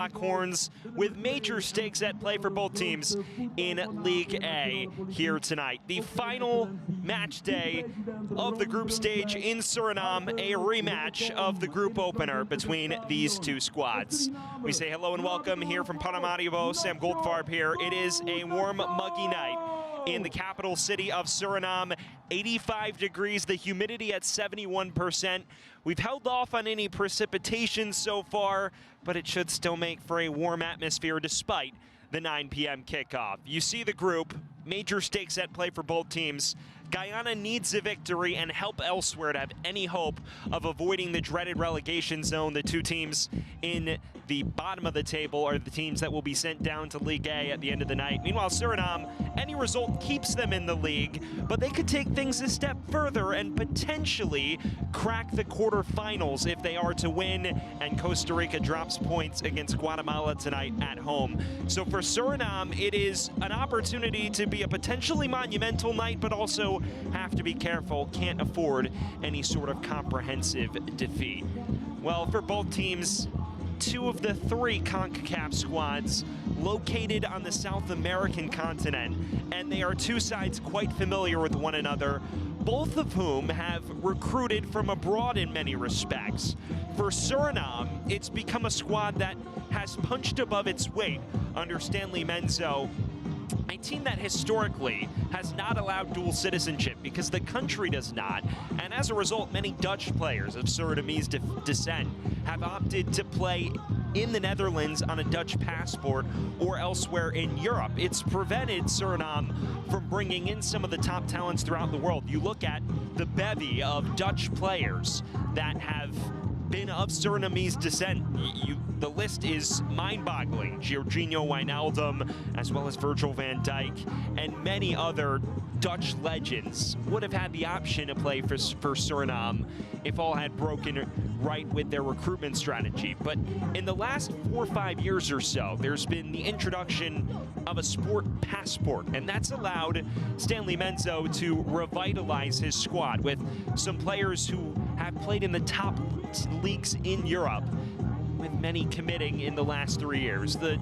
Horns with major stakes at play for both teams in League A here tonight. The final match day of the group stage in Suriname, a rematch of the group opener between these two squads. We say hello and welcome here from Paramaribo. Sam Goldfarb here. It is a warm, muggy night in the capital city of Suriname. 85 degrees, the humidity at 71%. We've held off on any precipitation so far, but it should still make for a warm atmosphere despite the 9 p.m. kickoff. You see the group, major stakes at play for both teams. Guyana needs a victory and help elsewhere to have any hope of avoiding the dreaded relegation zone. The two teams in the bottom of the table are the teams that will be sent down to League A at the end of the night. Meanwhile, Suriname, any result keeps them in the league, but they could take things a step further and potentially crack the quarterfinals if they are to win, and Costa Rica drops points against Guatemala tonight at home. So for Suriname, it is an opportunity to be a potentially monumental night, but also have to be careful, can't afford any sort of comprehensive defeat. Well, for both teams, two of the three Concacaf squads located on the South American continent, and they are two sides quite familiar with one another, both of whom have recruited from abroad in many respects. For Suriname, it's become a squad that has punched above its weight under Stanley Menzo, a team that historically has not allowed dual citizenship because the country does not, and as a result, many Dutch players of Surinamese descent have opted to play in the Netherlands on a Dutch passport or elsewhere in Europe. It's prevented Suriname from bringing in some of the top talents throughout the world. You look at the bevy of Dutch players that have been of Surinamese descent. The list is mind-boggling. Jorginho Wijnaldum, as well as Virgil van Dijk, and many other Dutch legends would have had the option to play for Suriname if all had broken right with their recruitment strategy. But in the last 4 or 5 years or so, there's been the introduction of a sport passport, and that's allowed Stanley Menzo to revitalize his squad with some players who have played in the top leagues in Europe, with many committing in the last 3 years. The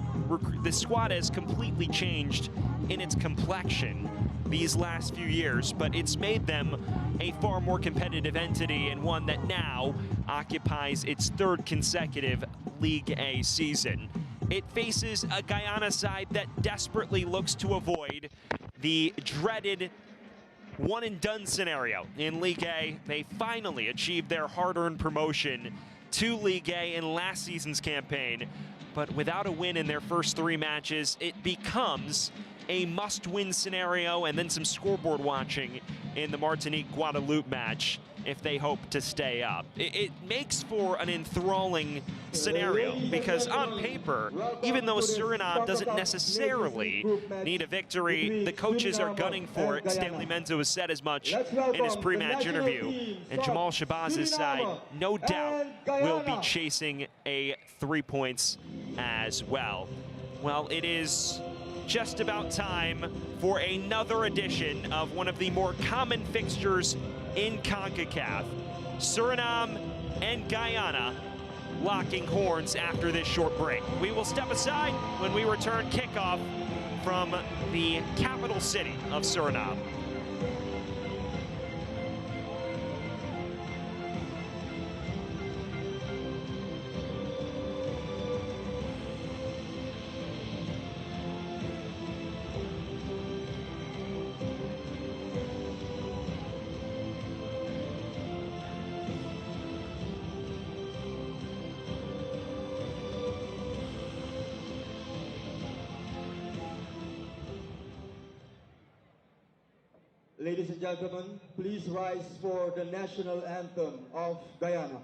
squad has completely changed in its complexion these last few years, but it's made them a far more competitive entity, and one that now occupies its third consecutive League A season. It faces a Guyana side that desperately looks to avoid the dreaded one-and-done scenario in League A. They finally achieved their hard-earned promotion to League A in last season's campaign, but without a win in their first 3 matches, it becomes a must-win scenario and then some scoreboard watching in the Martinique-Guadeloupe match if they hope to stay up. It makes for an enthralling scenario because on paper, even though Suriname doesn't necessarily need a victory, the coaches are gunning for it. Stanley Menzo has said as much in his pre-match interview, and Jamal Shabazz's side, no doubt, will be chasing 3 points as well. Well, it is just about time for another edition of one of the more common fixtures in CONCACAF. Suriname and Guyana locking horns after this short break. We will step aside when we return kickoff from the capital city of Suriname. Ladies and gentlemen, please rise for the national anthem of Guyana.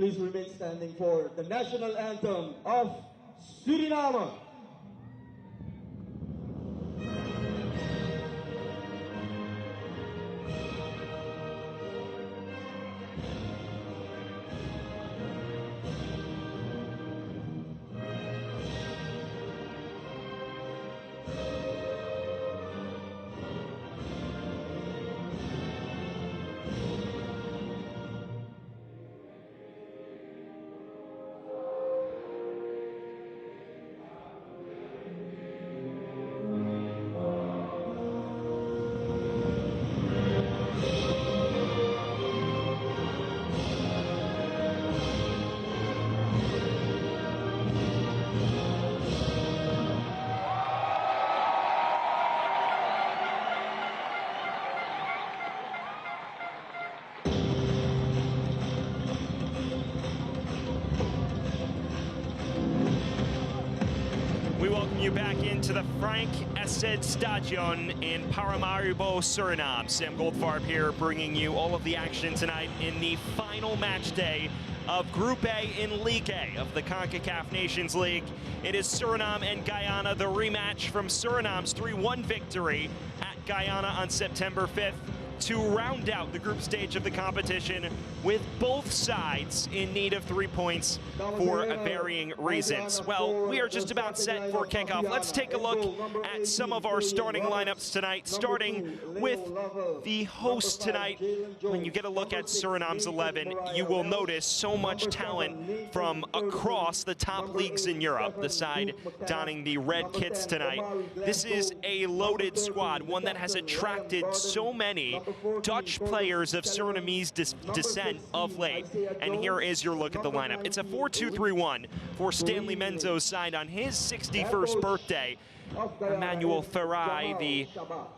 please remain standing for the national anthem of Suriname. We welcome you back into the Frank Essed Stadion in Paramaribo, Suriname. Sam Goldfarb here, bringing you all of the action tonight in the final match day of Group A in League A of the Concacaf Nations League. It is Suriname and Guyana, the rematch from Suriname's 3-1 victory at Guyana on September 5th to round out the group stage of the competition, with both sides in need of 3 points for varying reasons. Well, we are just about set for kickoff. Let's take a look at some of our starting lineups tonight, starting with the host tonight. When you get a look at Suriname's 11, you will notice so much talent from across the top leagues in Europe, the side donning the red kits tonight. This is a loaded squad, one that has attracted so many Dutch players of Surinamese descent of late. And here is your look at the lineup. It's a 4-2-3-1 for Stanley Menzo's side on his 61st birthday. Emmanuel Ferrai, the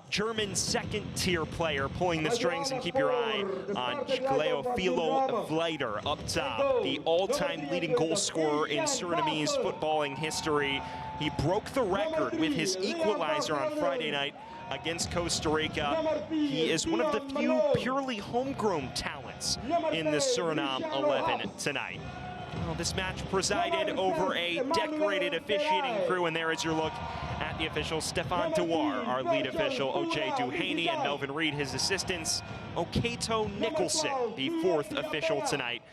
German second-tier player, pulling the strings, and keep your eye on Cleofilo Vleider up top, the all-time leading goal scorer in Surinamese footballing history. He broke the record with his equalizer on Friday night against Costa Rica. He is one of the few purely homegrown talents in the Suriname 11 tonight. Well, this match presided over a decorated officiating crew, and there is your look at the officials. Stefan Dewar, our lead official, O.J. Duhaney and Melvin Reed, his assistants. Okato Nicholson, the fourth official tonight,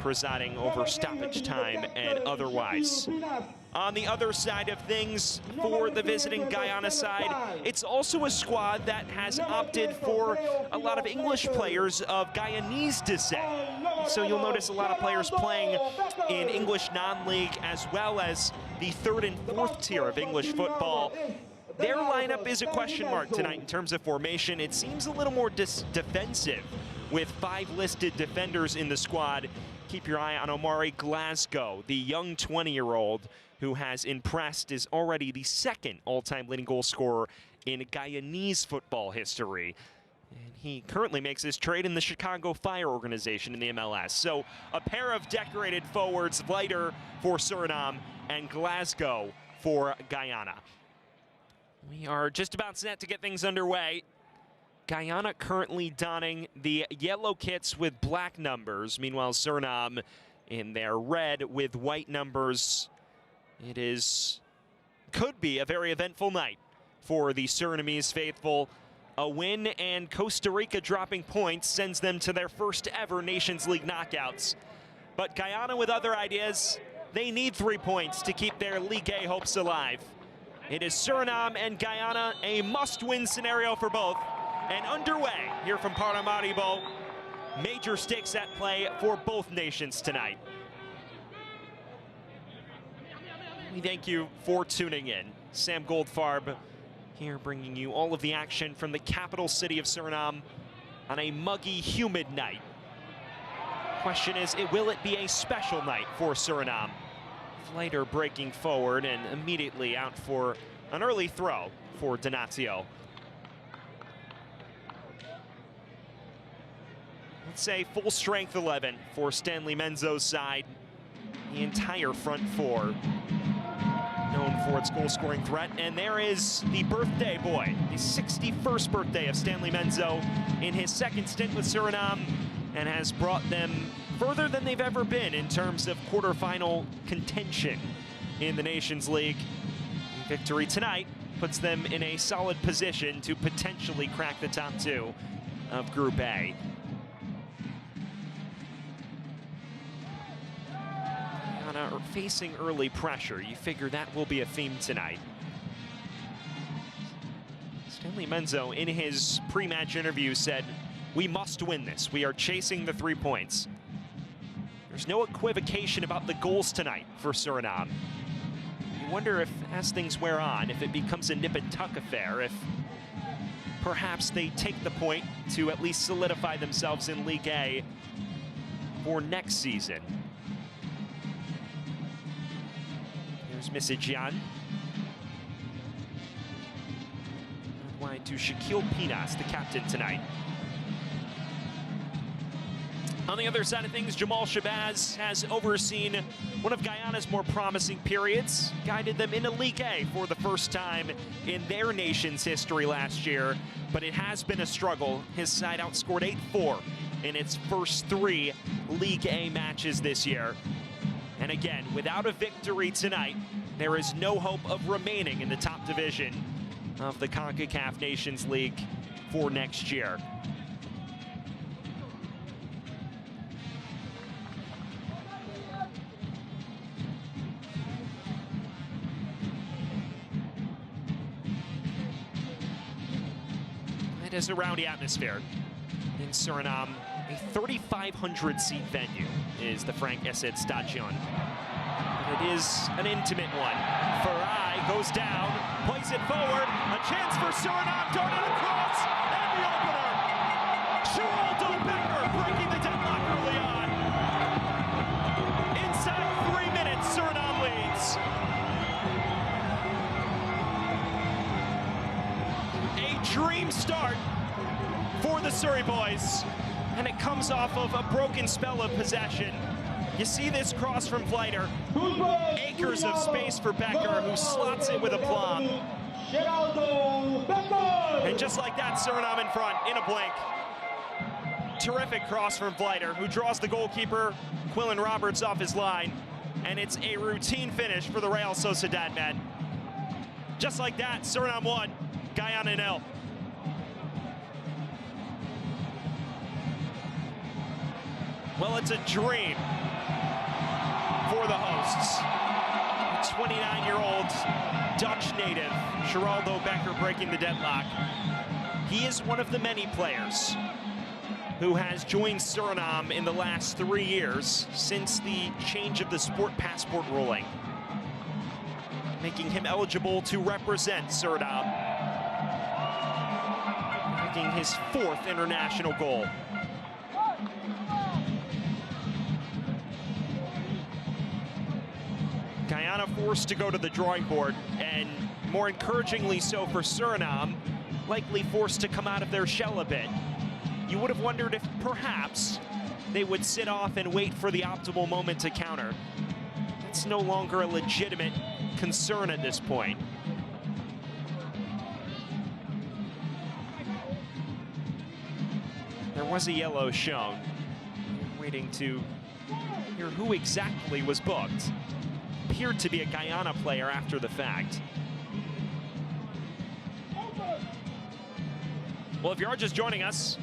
presiding over stoppage time and otherwise. On the other side of things, for the visiting Guyana side, it's also a squad that has opted for a lot of English players of Guyanese descent. So you'll notice a lot of players playing in English non-league, as well as the third and fourth tier of English football. Their lineup is a question mark tonight in terms of formation. It seems a little more defensive, with 5 listed defenders in the squad. Keep your eye on Omari Glasgow, the young 20-year-old who has impressed, is already the second all-time leading goal scorer in Guyanese football history. And he currently makes his trade in the Chicago Fire organization in the MLS. So a pair of decorated forwards, Vleider for Suriname and Glasgow for Guyana. We are just about set to get things underway. Guyana currently donning the yellow kits with black numbers. Meanwhile, Suriname in their red with white numbers. It could be a very eventful night for the Surinamese faithful. A win and Costa Rica dropping points sends them to their first ever Nations League knockouts. But Guyana with other ideas, they need 3 points to keep their League A hopes alive. It is Suriname and Guyana, a must-win scenario for both. And underway here from Paramaribo, major stakes at play for both nations tonight. We thank you for tuning in. Sam Goldfarb here, bringing you all of the action from the capital city of Suriname on a muggy, humid night. Question is, will it be a special night for Suriname? Vleider breaking forward and immediately out for an early throw for Donatio. Let's say full strength 11 for Stanley Menzo's side. The entire front four known for its goal scoring threat. And there is the birthday boy, the 61st birthday of Stanley Menzo in his second stint with Suriname, and has brought them further than they've ever been in terms of quarterfinal contention in the Nations League. Victory tonight puts them in a solid position to potentially crack the top two of Group A. Guyana facing early pressure. You figure that will be a theme tonight. Stanley Menzo, in his pre-match interview, said, "We must win this. We are chasing the 3 points." There's no equivocation about the goals tonight for Suriname. You wonder if, as things wear on, if it becomes a nip-and-tuck affair, if perhaps they take the point to at least solidify themselves in League A for next season. Here's Misijian. Wide to Shaquille Pinas, the captain tonight. On the other side of things, Jamal Shabazz has overseen one of Guyana's more promising periods, guided them into League A for the first time in their nation's history last year, but it has been a struggle. His side outscored 8-4 in its first 3 League A matches this year. And again, without a victory tonight, there is no hope of remaining in the top division of the Concacaf Nations League for next year. It is a rowdy atmosphere in Suriname. A 3,500 seat venue is the Frank Essed Stadion. But it is an intimate one. Farai goes down, plays it forward, a chance for Suriname, darted across, and the opener. Geraldo Becker breaking the deadlock early on. Inside 3 minutes, Suriname leads. A dream start for the Surrey boys, and it comes off of a broken spell of possession. You see this cross from Vleiter. Acres of space for Becker, who slots it with aplomb. And just like that, Suriname in front, in a blink. Terrific cross from Vleiter, who draws the goalkeeper, Quillen Roberts, off his line. And it's a routine finish for the Real Sociedad men. Just like that, Suriname 1, Guyana 0. Well, it's a dream for the hosts. 29-year-old Dutch native, Geraldo Becker, breaking the deadlock. He is one of the many players who has joined Suriname in the last 3 years since the change of the sport passport ruling, making him eligible to represent Suriname, making his 4th international goal. Guyana forced to go to the drawing board, and more encouragingly so for Suriname, likely forced to come out of their shell a bit. You would have wondered if perhaps they would sit off and wait for the optimal moment to counter. It's no longer a legitimate concern at this point. There was a yellow shown. Waiting to hear who exactly was booked. Appeared to be a Guyana player after the fact. Well, if you are just joining us,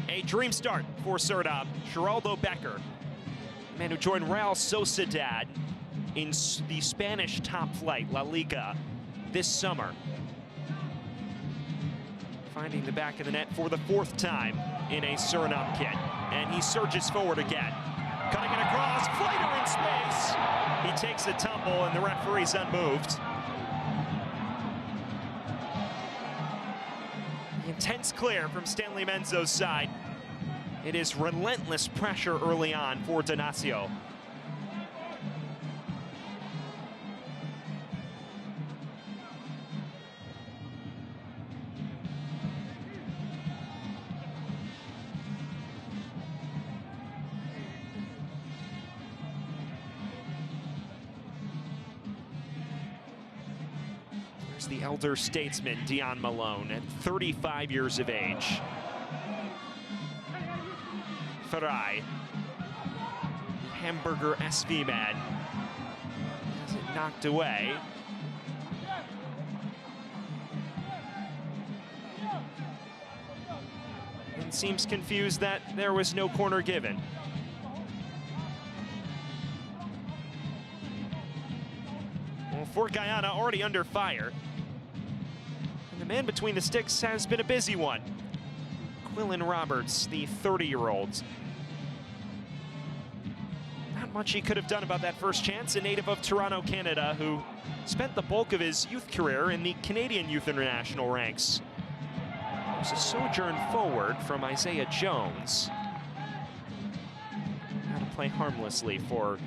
a dream start for Suriname. Geraldo Becker, the man who joined Real Sociedad in the Spanish top flight, La Liga, this summer. Finding the back of the net for the 4th time in a Suriname kit. And he surges forward again. Cutting it across, Vleiter in space. He takes a tumble and the referee's unmoved. Intense clear from Stanley Menzo's side. It is relentless pressure early on for Donacio. The elder statesman, Dion Malone, at 35 years of age. Farai. hamburger SV man. Has it knocked away. And seems confused that there was no corner given. Well, for Guyana, already under fire. And the man between the sticks has been a busy one. Quillen Roberts, the 30-year-old. Not much he could have done about that first chance. A native of Toronto, Canada, who spent the bulk of his youth career in the Canadian Youth International ranks. There's a sojourn forward from Isaiah Jones. How to play harmlessly for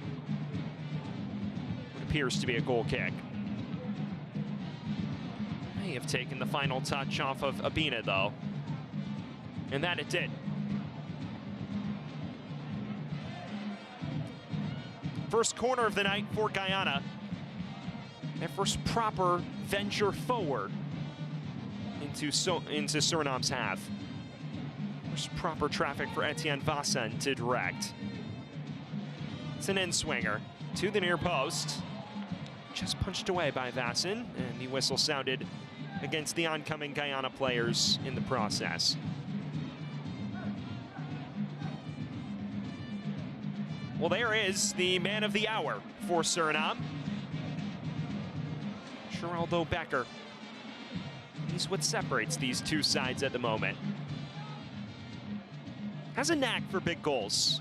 what appears to be a goal kick. May have taken the final touch off of Abina, though. And that it did. First corner of the night for Guyana. Their first proper venture forward into Suriname's half. First proper traffic for Etienne Vassin to direct. It's an in-swinger to the near post. Just punched away by Vassin, and the whistle sounded against the oncoming Guyana players in the process. Well, there is the man of the hour for Suriname. Geraldo Becker. He's what separates these two sides at the moment. Has a knack for big goals.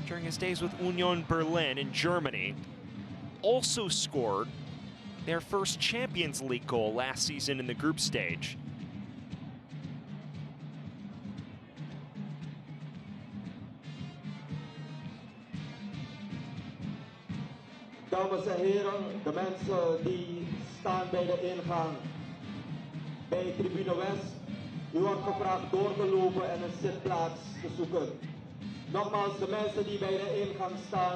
During his days with Union Berlin in Germany, also scored their first Champions League goal last season in the group stage. Dames en heren, de mensen die staan bij de ingang bij tribune West, u wordt gevraagd door te lopen en een zitplaats te zoeken. Nogmaals, de mensen die bij de ingang staan.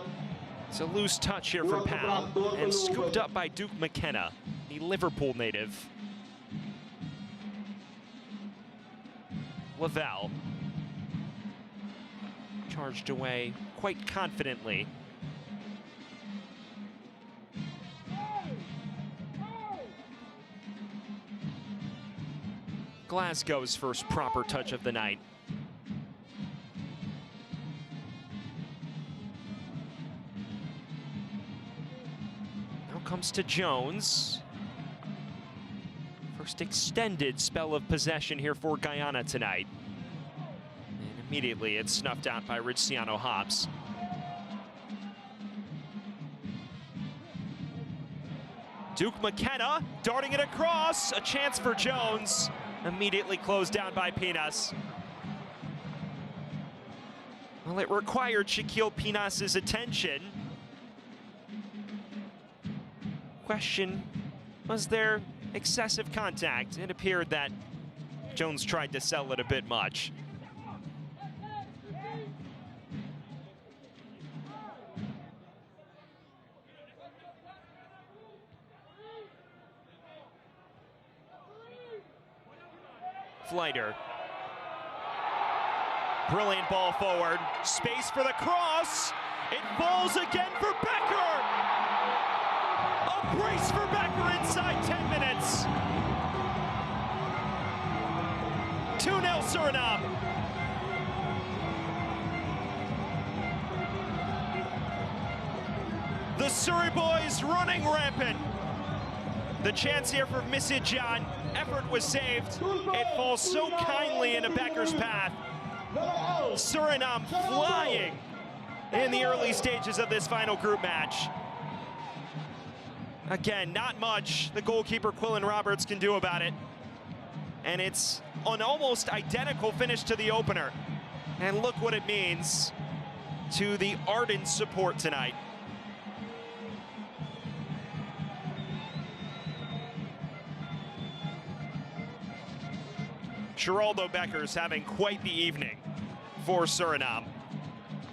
It's a loose touch here from Powell, and scooped up by Duke McKenna, the Liverpool native. Lavelle charged away quite confidently. Glasgow's first proper touch of the night. Now comes to Jones. First extended spell of possession here for Guyana tonight. And immediately it's snuffed out by Ridciano Hobbs. Duke McKenna darting it across. A chance for Jones. Immediately closed down by Pinas. Well, it required Shaquille Pinas's attention. Question, was there excessive contact? It appeared that Jones tried to sell it a bit much. Flighter. Brilliant ball forward. Space for the cross. It falls again for Becker. A brace for Becker inside 10 minutes. 2-0 Suriname. The Suri boys running rampant. The chance here for Misidjan. Effort was saved. It falls so kindly into Becker's path. Suriname flying in the early stages of this final group match. Again, not much the goalkeeper Quillen Roberts can do about it. And it's an almost identical finish to the opener. And look what it means to the ardent support tonight. Geraldo Becker's having quite the evening for Suriname.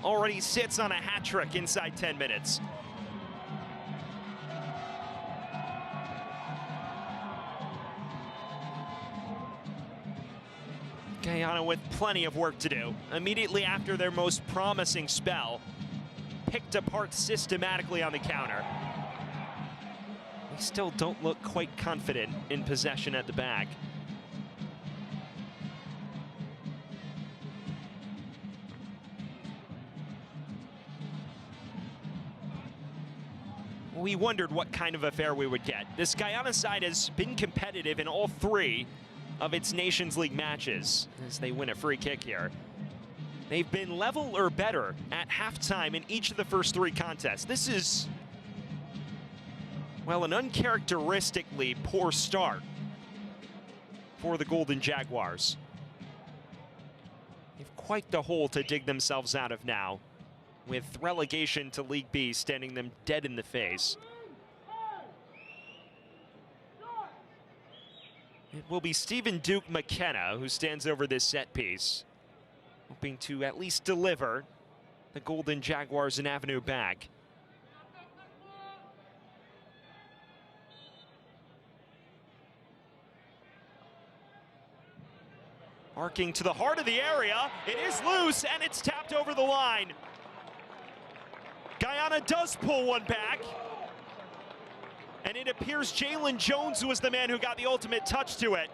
Already sits on a hat trick inside 10 minutes. Guyana with plenty of work to do. Immediately after their most promising spell, picked apart systematically on the counter. They still don't look quite confident in possession at the back. We wondered what kind of affair we would get. This Guyana side has been competitive in all 3 of its Nations League matches as they win a free kick here. They've been level or better at halftime in each of the first 3 contests. This is, well, an uncharacteristically poor start for the Golden Jaguars. They have quite the hole to dig themselves out of now, with relegation to League B standing them dead in the face. It will be Stephen Duke McKenna who stands over this set piece, hoping to at least deliver the Golden Jaguars an avenue back. Arcing to the heart of the area, it is loose and it's tapped over the line. Guyana does pull one back, and it appears Jalen Jones was the man who got the ultimate touch to it.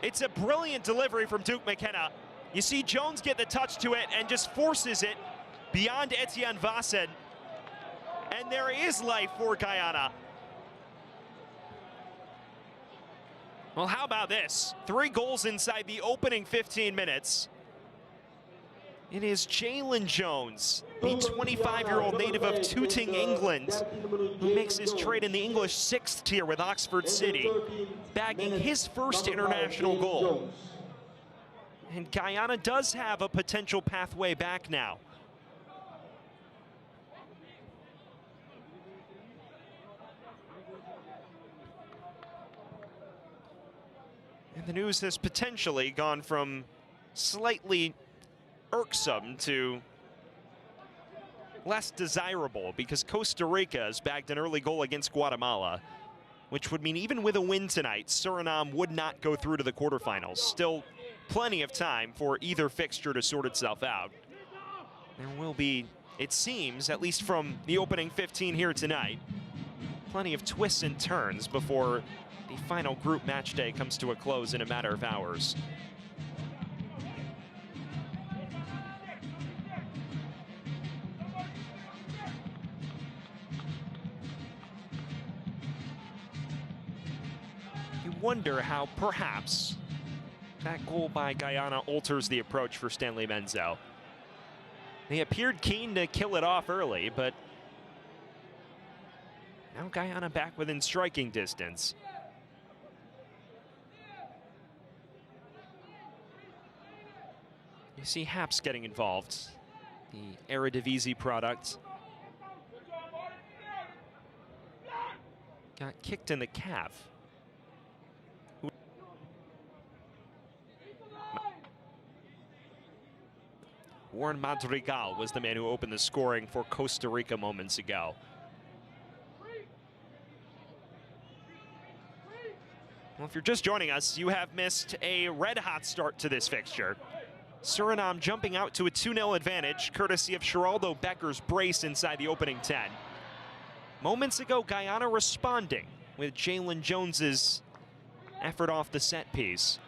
It's a brilliant delivery from Duke McKenna. You see Jones get the touch to it and just forces it beyond Etienne Vassen, and there is life for Guyana. Well, how about this? 3 goals inside the opening 15 minutes. It is Jalen Jones, the 25-year-old native of Tooting, England, who makes his trade in the English 6th tier with Oxford City, bagging his first international goal. And Guyana does have a potential pathway back now. And the news has potentially gone from slightly irksome to less desirable, because Costa Rica has bagged an early goal against Guatemala, which would mean even with a win tonight, Suriname would not go through to the quarterfinals. Still plenty of time for either fixture to sort itself out. There will be, it seems, at least from the opening 15 here tonight, plenty of twists and turns before the final group match day comes to a close in a matter of hours. Wonder how perhaps that goal by Guyana alters the approach for Stanley Menzo. They appeared keen to kill it off early, but now Guyana back within striking distance. You see Haps getting involved, the Eredivisie product. Got kicked in the calf. Warren Madrigal was the man who opened the scoring for Costa Rica moments ago. Well, if you're just joining us, you have missed a red-hot start to this fixture. Suriname jumping out to a 2-0 advantage, courtesy of Geraldo Becker's brace inside the opening 10. Moments ago, Guyana responding with Jalen Jones's effort off the set piece.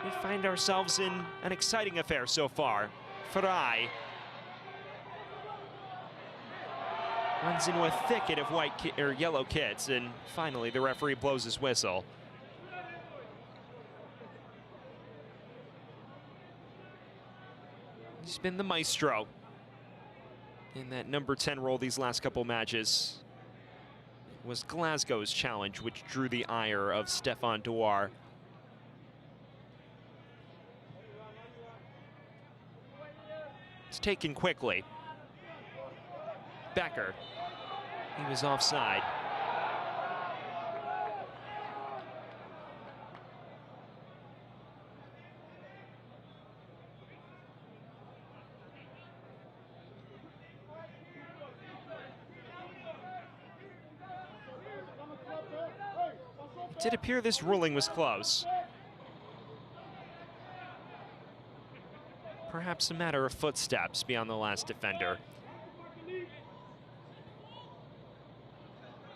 We find ourselves in an exciting affair so far. Frey runs into a thicket of yellow kits, and finally the referee blows his whistle. He's been the maestro in that number 10 role these last couple matches. It was Glasgow's challenge which drew the ire of Stefan Douar. It's taken quickly. Becker, he was offside. It did appear this ruling was close. Perhaps perhaps a matter of footsteps beyond the last defender.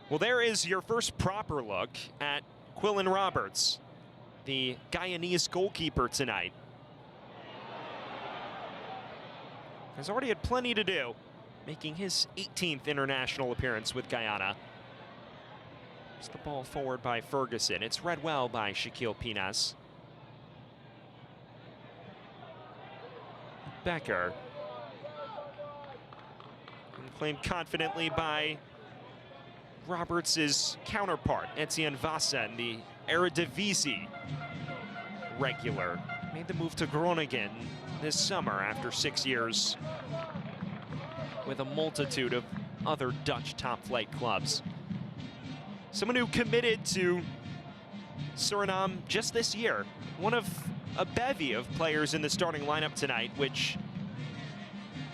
Well, there is your first proper look at Quillen Roberts, the Guyanese goalkeeper tonight. Has already had plenty to do, making his 18th international appearance with Guyana. It's the ball forward by Ferguson. It's read well by Shaquille Pinas. Becker. And claimed confidently by Roberts' counterpart, Etienne Vassen, the Eredivisie regular. Made the move to Groningen this summer after 6 years with a multitude of other Dutch top-flight clubs. Someone who committed to Suriname just this year. One of a bevy of players in the starting lineup tonight, which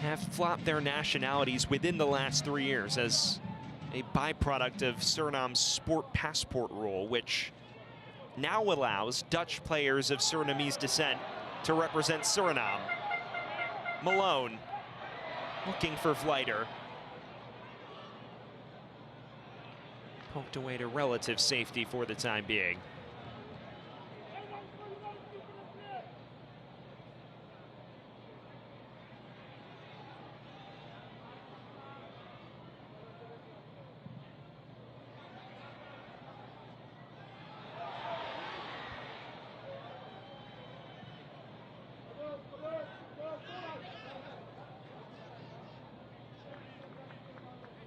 have flopped their nationalities within the last 3 years as a byproduct of Suriname's sport passport rule, which now allows Dutch players of Surinamese descent to represent Suriname. Malone looking for Vleiter. Poked away to relative safety for the time being.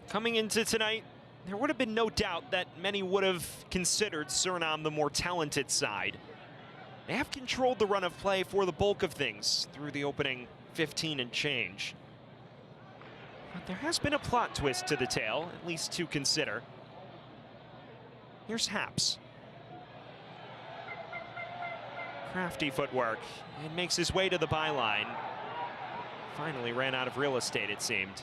Coming into tonight, there would have been no doubt that many would have considered Suriname the more talented side. They have controlled the run of play for the bulk of things through the opening 15 and change. But there has been a plot twist to the tale, at least to consider. Here's Haps. Crafty footwork, and makes his way to the byline. Finally ran out of real estate, it seemed.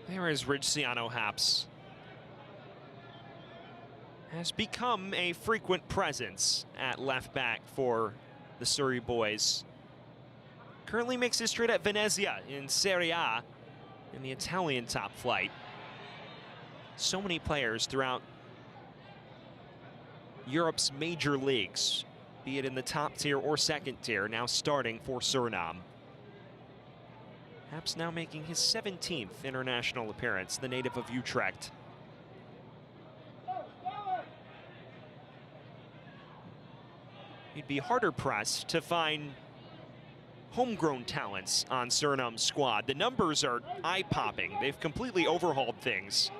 There is Ridciano Haps. Has become a frequent presence at left back for the Surrey boys. Currently makes his trade at Venezia in Serie A in the Italian top flight. So many players throughout Europe's major leagues, be it in the top tier or second tier, now starting for Suriname. Haps now making his 17th international appearance, the native of Utrecht. You'd be harder pressed to find homegrown talents on Suriname's squad. The numbers are eye-popping. They've completely overhauled things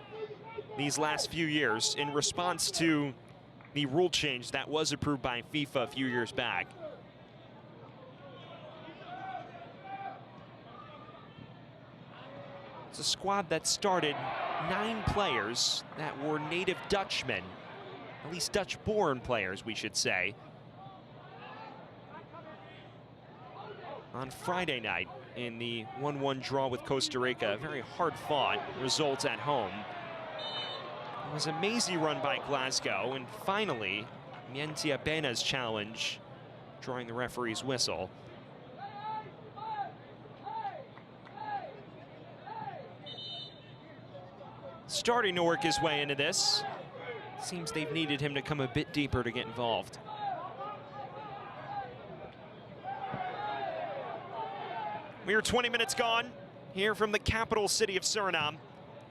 these last few years in response to the rule change that was approved by FIFA a few years back. It's a squad that started 9 players that were native Dutchmen, at least Dutch-born players, we should say. On Friday night in the 1-1 draw with Costa Rica, a very hard-fought result at home. It was a mazy run by Glasgow, and finally, Mientia Bena's challenge, drawing the referee's whistle. Starting to work his way into this. Seems they've needed him to come a bit deeper to get involved. We are 20 minutes gone here from the capital city of Suriname.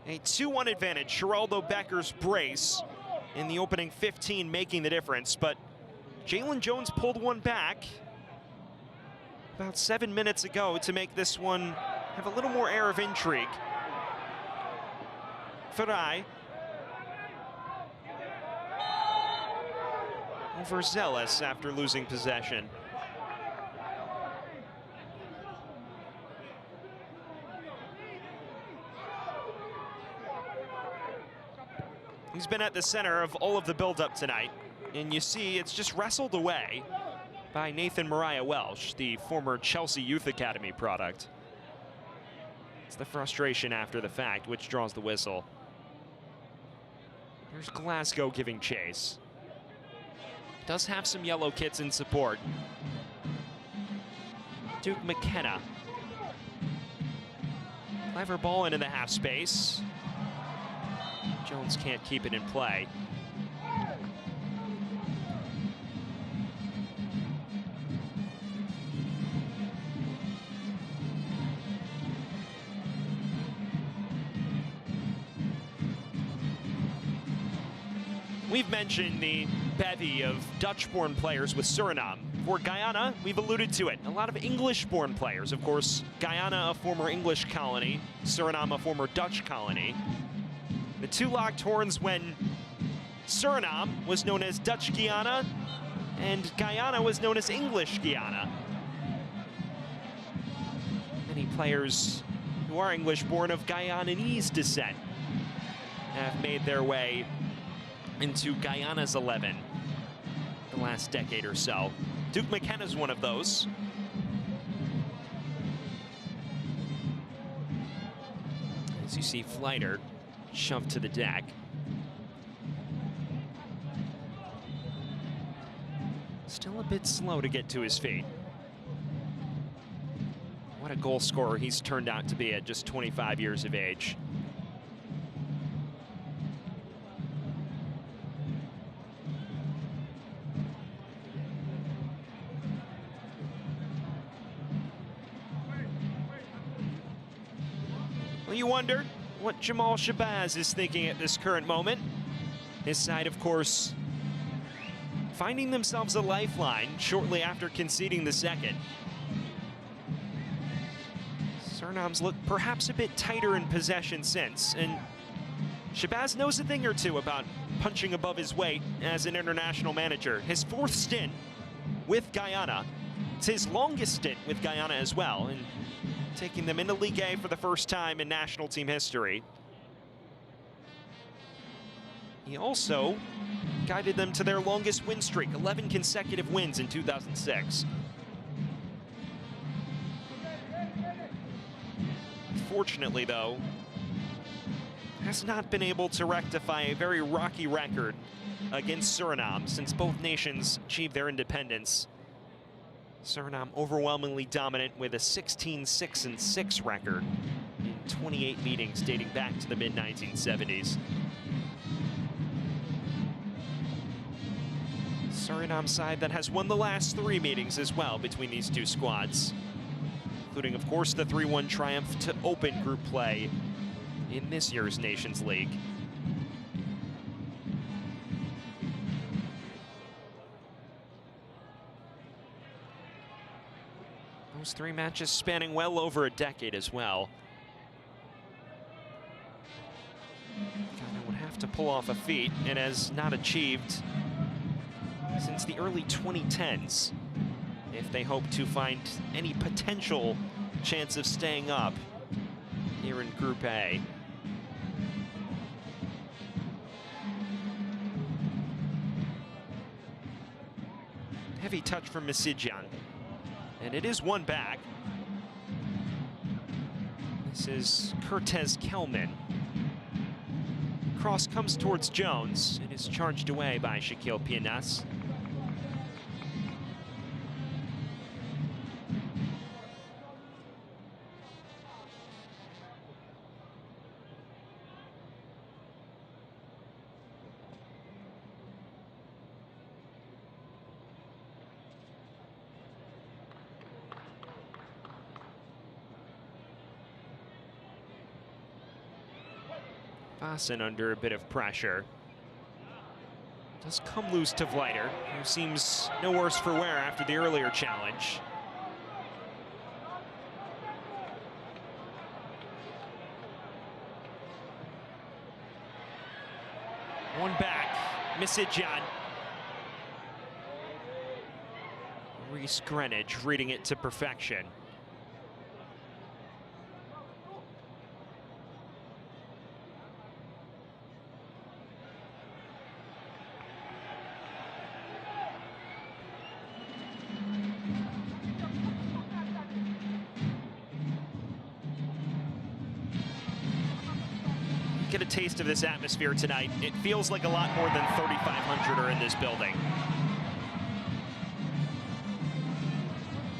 A 2-1 advantage. Geraldo Becker's brace in the opening 15 making the difference, but Jalen Jones pulled one back about 7 minutes ago to make this one have a little more air of intrigue. Ferrai. overzealous after losing possession. He's been at the center of all of the buildup tonight, and you see it's just wrestled away by Nathan Mariah Welsh, the former Chelsea Youth Academy product. It's the frustration after the fact which draws the whistle. Here's Glasgow giving chase. Does have some yellow kits in support. Duke McKenna. Clever ball into the half space. Jones can't keep it in play. We've mentioned the bevy of Dutch-born players with Suriname. For Guyana, we've alluded to it. A lot of English-born players. Of course, Guyana, a former English colony. Suriname, a former Dutch colony. The two locked horns when Suriname was known as Dutch Guyana and Guyana was known as English Guyana. Many players who are English-born of Guyanese descent have made their way into Guyana's 11 the last decade or so. Duke McKenna's one of those. As you see Flighter shoved to the deck. Still a bit slow to get to his feet. What a goal scorer he's turned out to be at just 25 years of age. Well, you wonder what Jamal Shabazz is thinking at this current moment. His side, of course, finding themselves a lifeline shortly after conceding the second. Suriname's looked perhaps a bit tighter in possession since, and Shabazz knows a thing or two about punching above his weight as an international manager. His fourth stint with Guyana. It's his longest stint with Guyana as well, and taking them into League A for the first time in national team history. He also guided them to their longest win streak, 11 consecutive wins in 2006. Fortunately, though, has not been able to rectify a very rocky record against Suriname since both nations achieved their independence. Suriname overwhelmingly dominant with a 16-6-6 record in 28 meetings dating back to the mid-1970s. Suriname side that has won the last 3 meetings as well between these two squads, including, of course, the 3-1 triumph to open group play in this year's Nations League. Those 3 matches spanning well over a decade as well. Ghana would have to pull off a feat it has not achieved since the early 2010s if they hope to find any potential chance of staying up here in Group A. Heavy touch from Misidjan. And it is one back. This is Curtez Kelman. Cross comes towards Jones and is charged away by Shaquille Pianas. Fasen under a bit of pressure. Does come loose to Vleiter, who seems no worse for wear after the earlier challenge. One back, Misidjan. Reese Greenwich reading it to perfection. Get a taste of this atmosphere tonight. It feels like a lot more than 3,500 are in this building.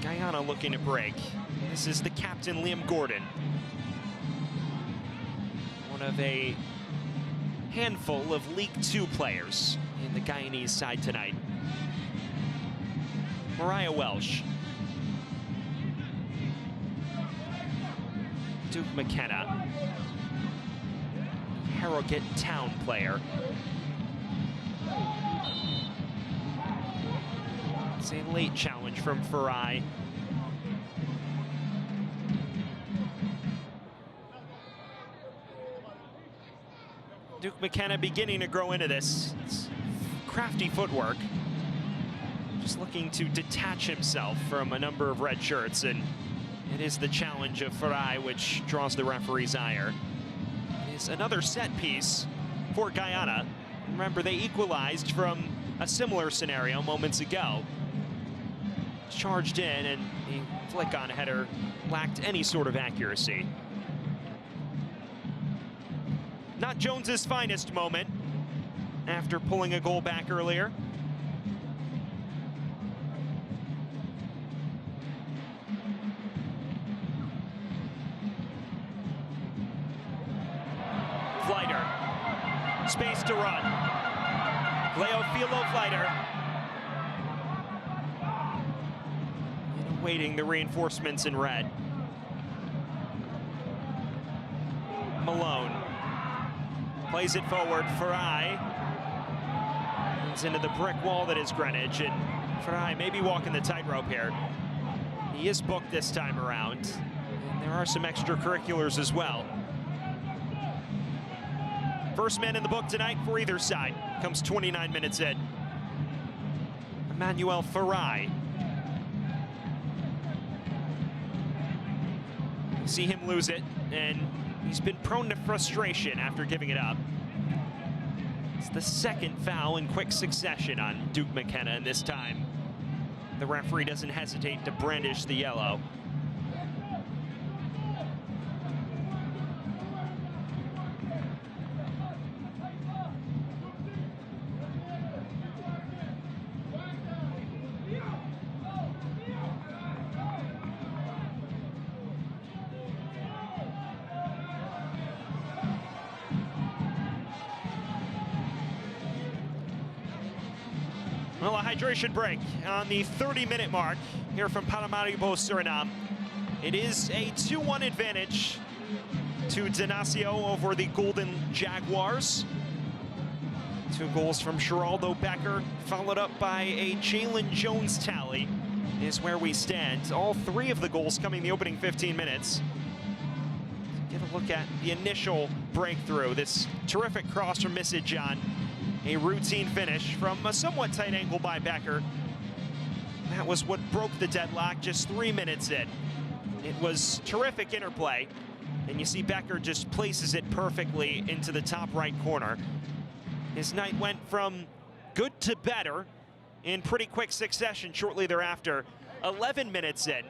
Guyana looking to break. This is the captain, Liam Gordon. One of a handful of League Two players in the Guyanese side tonight. Mariah Welsh. Duke McKenna. Harrogate Town player. It's a late challenge from Farai. Duke McKenna beginning to grow into this. It's crafty footwork. Just looking to detach himself from a number of red shirts, and it is the challenge of Farai which draws the referee's ire. Is another set piece for Guyana. Remember, they equalized from a similar scenario moments ago. Charged in, and the flick-on header lacked any sort of accuracy. Not Jones's finest moment after pulling a goal back earlier. Flighter, space to run. Leofilo Flighter. And awaiting the reinforcements in red. Malone plays it forward. Farai runs into the brick wall that is Greenwich, and Farai may be walking the tightrope here. He is booked this time around, and there are some extracurriculars as well. First man in the book tonight for either side comes 29 minutes in. Emmanuel Farai. You see him lose it, and he's been prone to frustration after giving it up. It's the second foul in quick succession on Duke McKenna, and this time the referee doesn't hesitate to brandish the yellow. Well, a hydration break on the 30-minute mark here from Paramaribo, Suriname. It is a 2-1 advantage to Denacio over the Golden Jaguars. 2 goals from Geraldo Becker, followed up by a Jalen Jones tally, is where we stand. All 3 of the goals coming in the opening 15 minutes. Get a look at the initial breakthrough. This terrific cross from Misijan. A routine finish from a somewhat tight angle by Becker. That was what broke the deadlock just 3 minutes in. It was terrific interplay, and you see Becker just places it perfectly into the top right corner. His night went from good to better in pretty quick succession shortly thereafter. 11 minutes in,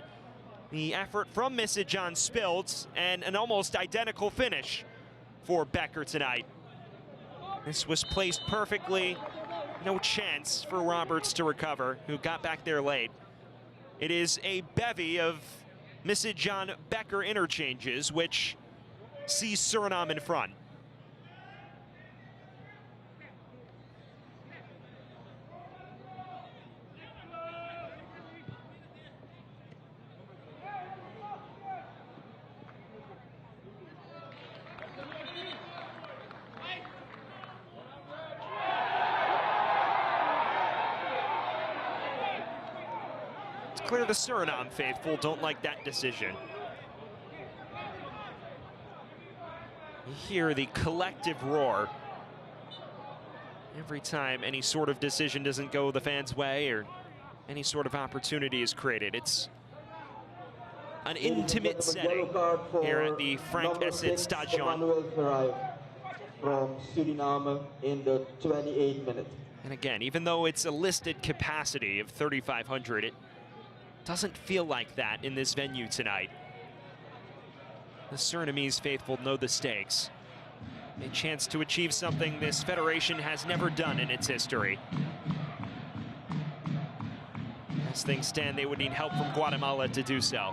the effort from Misijan spilled, and an almost identical finish for Becker tonight. This was placed perfectly. No chance for Roberts to recover, who got back there late. It is a bevy of Misijan Becker interchanges, which sees Suriname in front. Clear the Suriname faithful don't like that decision. You hear the collective roar every time any sort of decision doesn't go the fans' way or any sort of opportunity is created. It's an intimate setting here at the Frank Essed Stadion. From Suriname in the 28th minute. And again, even though it's a listed capacity of 3,500, it doesn't feel like that in this venue tonight. The Surinamese faithful know the stakes. A chance to achieve something this federation has never done in its history. As things stand, they would need help from Guatemala to do so.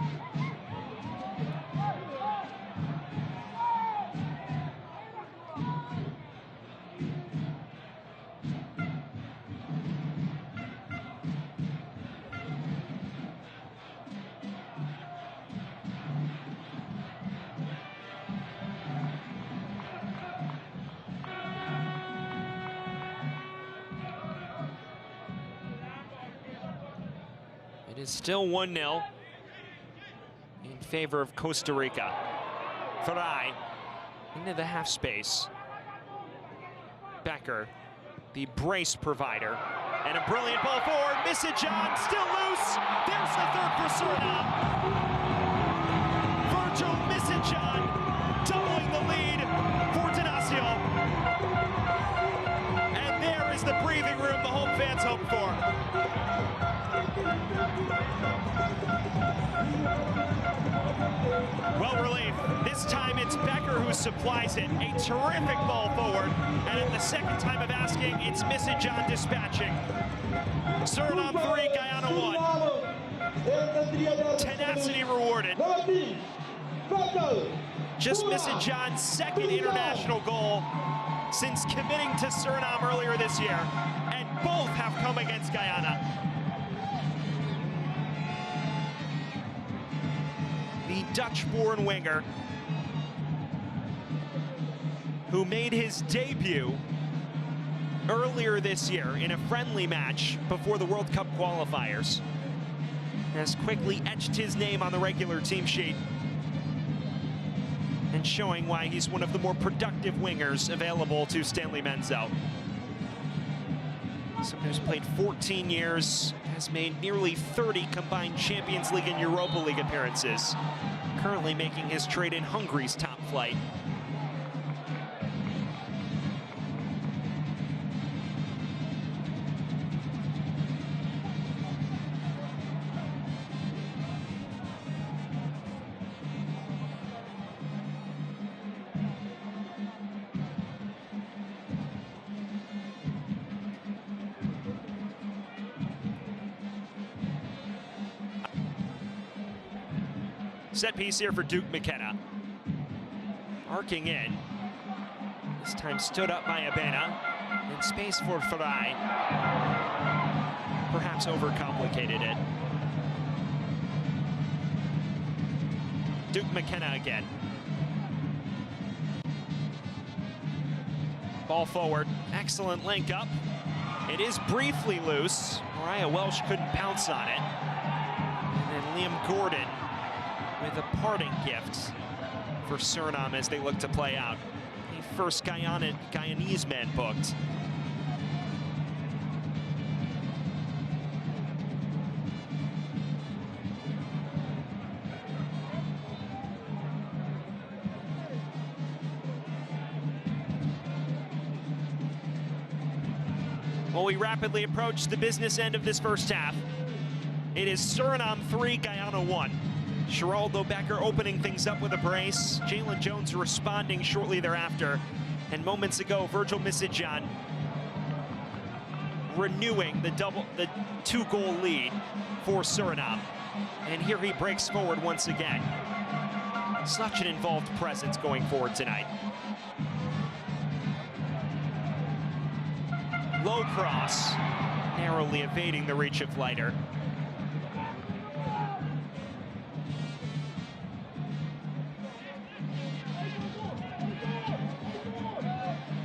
It is still 1-0 in favor of Costa Rica. Farai into the half space. Becker, the brace provider, and a brilliant ball forward. Misijan still loose. There's the third for Suriname. Virgil Misijan doubling the lead for Tenacio. And there is the breathing room the home fans hoped for. Well relieved. This time it's Becker who supplies it. A terrific ball forward. And at the second time of asking, it's Misijan dispatching. Suriname 3, Guyana 1. Tenacity rewarded. Just Misijan's second international goal since committing to Suriname earlier this year. And both have come against Guyana. The Dutch-born winger who made his debut earlier this year in a friendly match before the World Cup qualifiers has quickly etched his name on the regular team sheet and showing why he's one of the more productive wingers available to Stanley Menzo. Someone who's played 14 years, has made nearly 30 combined Champions League and Europa League appearances. Currently making his trade in Hungary's top flight. Set piece here for Duke McKenna. Arcing in. This time stood up by Abena. In space for Farai. Perhaps overcomplicated it. Duke McKenna again. Ball forward. Excellent link up. It is briefly loose. Mariah Welsh couldn't pounce on it. And then Liam Gordon with a parting gift for Suriname as they look to play out. The first Guyanese man booked. Well, we rapidly approach the business end of this first half. It is Suriname 3, Guyana 1. Geraldo Becker opening things up with a brace. Jalen Jones responding shortly thereafter. And moments ago, Virgil Misijan renewing the two-goal lead for Suriname. And here he breaks forward once again. Such an involved presence going forward tonight. Low cross, narrowly evading the reach of Leiter.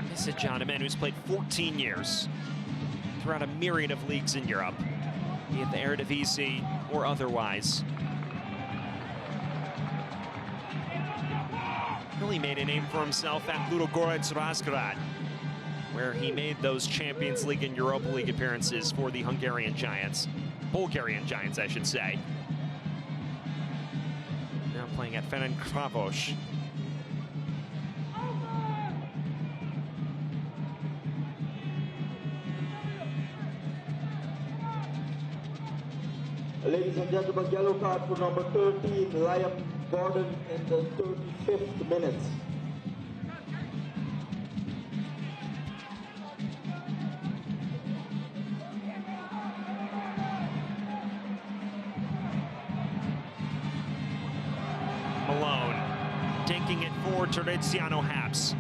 Misijan, a man who's played 14 years throughout a myriad of leagues in Europe, be it the Eredivisie or otherwise. Really made a name for himself at Ludogorets Razgrad, where he made those Champions League and Europa League appearances for the Hungarian Giants. Bulgarian Giants, I should say. Now playing at Ferencváros. Ladies and gentlemen, yellow card for number 13, Liam Gordon, in the 35th minute. Malone taking it forward to Tiziano Haps.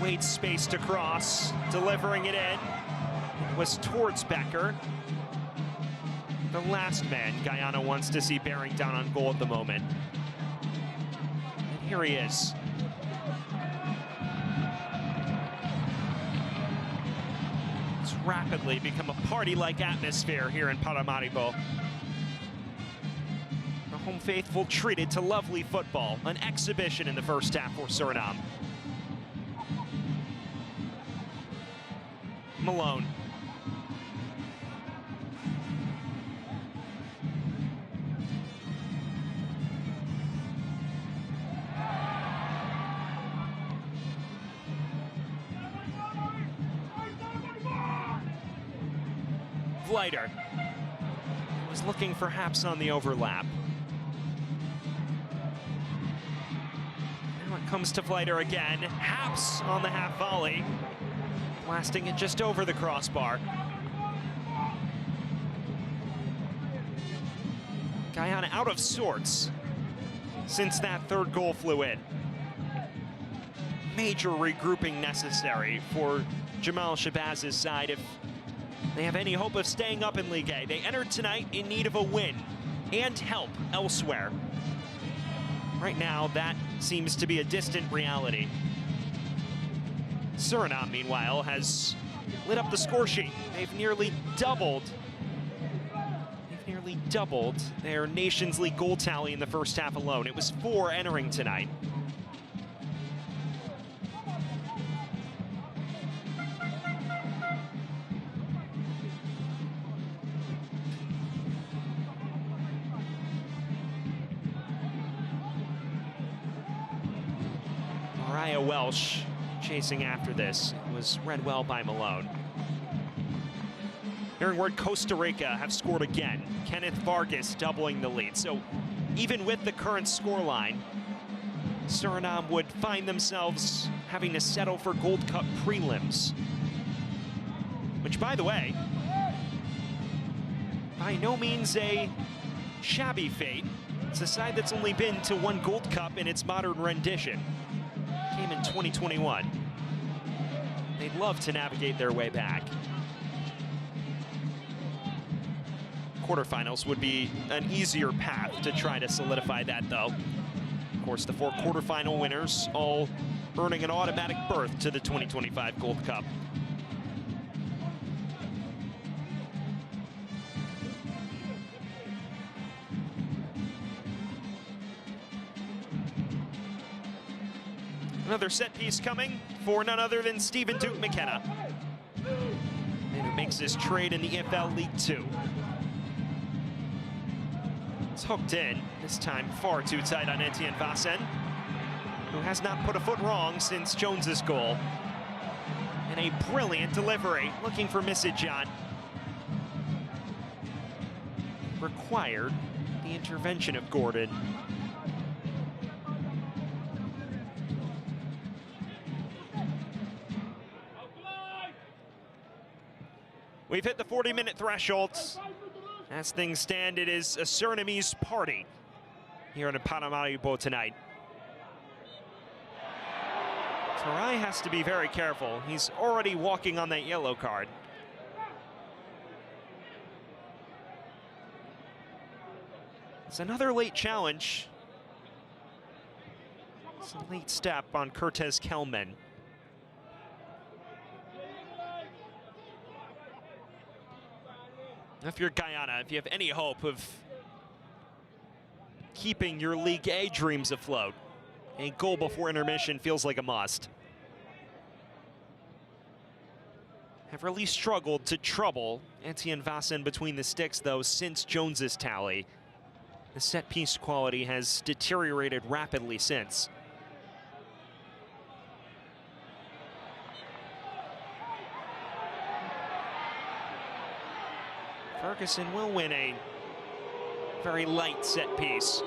Waits space to cross, delivering it in. It was towards Becker. The last man Guyana wants to see bearing down on goal at the moment. And here he is. It's rapidly become a party-like atmosphere here in Paramaribo. The home faithful treated to lovely football, an exhibition in the first half for Suriname. Malone. Vleider was looking for Haps on the overlap. Now it comes to Vleider again. Haps on the half volley, blasting it just over the crossbar. Guyana out of sorts since that third goal flew in. Major regrouping necessary for Jamal Shabaz's side if they have any hope of staying up in League A. They entered tonight in need of a win and help elsewhere. Right now, that seems to be a distant reality. Suriname, meanwhile, has lit up the score sheet. They've nearly doubled their Nations League goal tally in the first half alone. It was 4 entering tonight. Welsh chasing after this. It was read well by Malone. Hearing word Costa Rica have scored again. Kenneth Vargas doubling the lead. So even with the current scoreline, Suriname would find themselves having to settle for Gold Cup prelims. Which, by the way, by no means a shabby fate. It's a side that's only been to 1 Gold Cup in its modern rendition. Came in 2021. They'd love to navigate their way back. Quarterfinals would be an easier path to try to solidify that, though. Of course, the 4 quarterfinal winners all earning an automatic berth to the 2025 Gold Cup. Another set piece coming for none other than Stephen Duke McKenna. And who makes his trade in the EFL League 2. It's hooked in, this time far too tight on Etienne Vassen, who has not put a foot wrong since Jones's goal. And a brilliant delivery, looking for Misijan. Required the intervention of Gordon. We've hit the 40-minute threshold. As things stand, it is a Surinamese party here in Paramaribo tonight. Tarai has to be very careful. He's already walking on that yellow card. It's another late challenge. It's a late step on Curtis Kelman. If you're Guyana, if you have any hope of keeping your League A dreams afloat, a goal before intermission feels like a must. have really struggled to trouble Etienne Vassen between the sticks, though, since Jones's tally. The set piece quality has deteriorated rapidly since. Ferguson will win a very light set piece.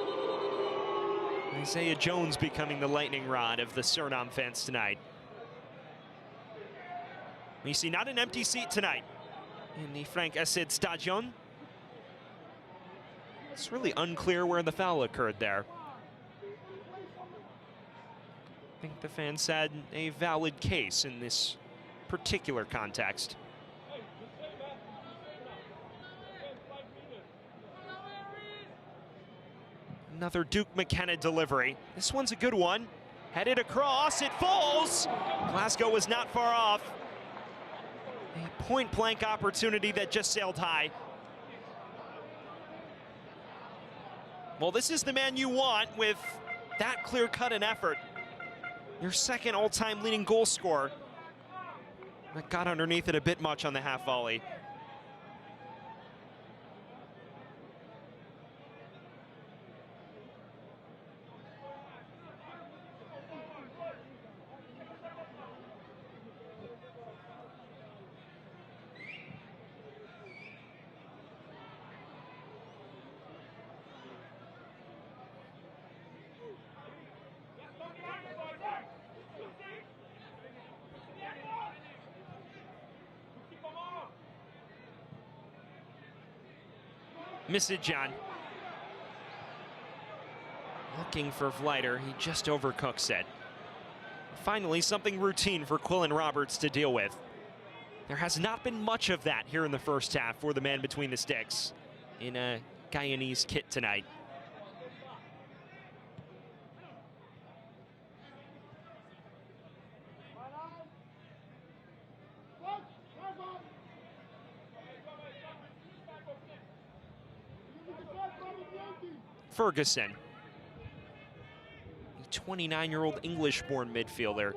Isaiah Jones becoming the lightning rod of the Suriname fans tonight. We see not an empty seat tonight in the Frank Essed Stadion. It's really unclear where the foul occurred there. I think the fans had a valid case in this particular context. Another Duke McKenna delivery. This one's a good one. Headed across, it falls. Glasgow was not far off. A point-blank opportunity that just sailed high. Well, this is the man you want with that clear-cut an effort. Your second all-time leading goal scorer. That got underneath it a bit much on the half volley. John. Looking for Vleider, he just overcooks it. Finally, something routine for Quillen Roberts to deal with. There has not been much of that here in the first half for the man between the sticks in a Guyanese kit tonight. Ferguson, the 29-year-old English-born midfielder.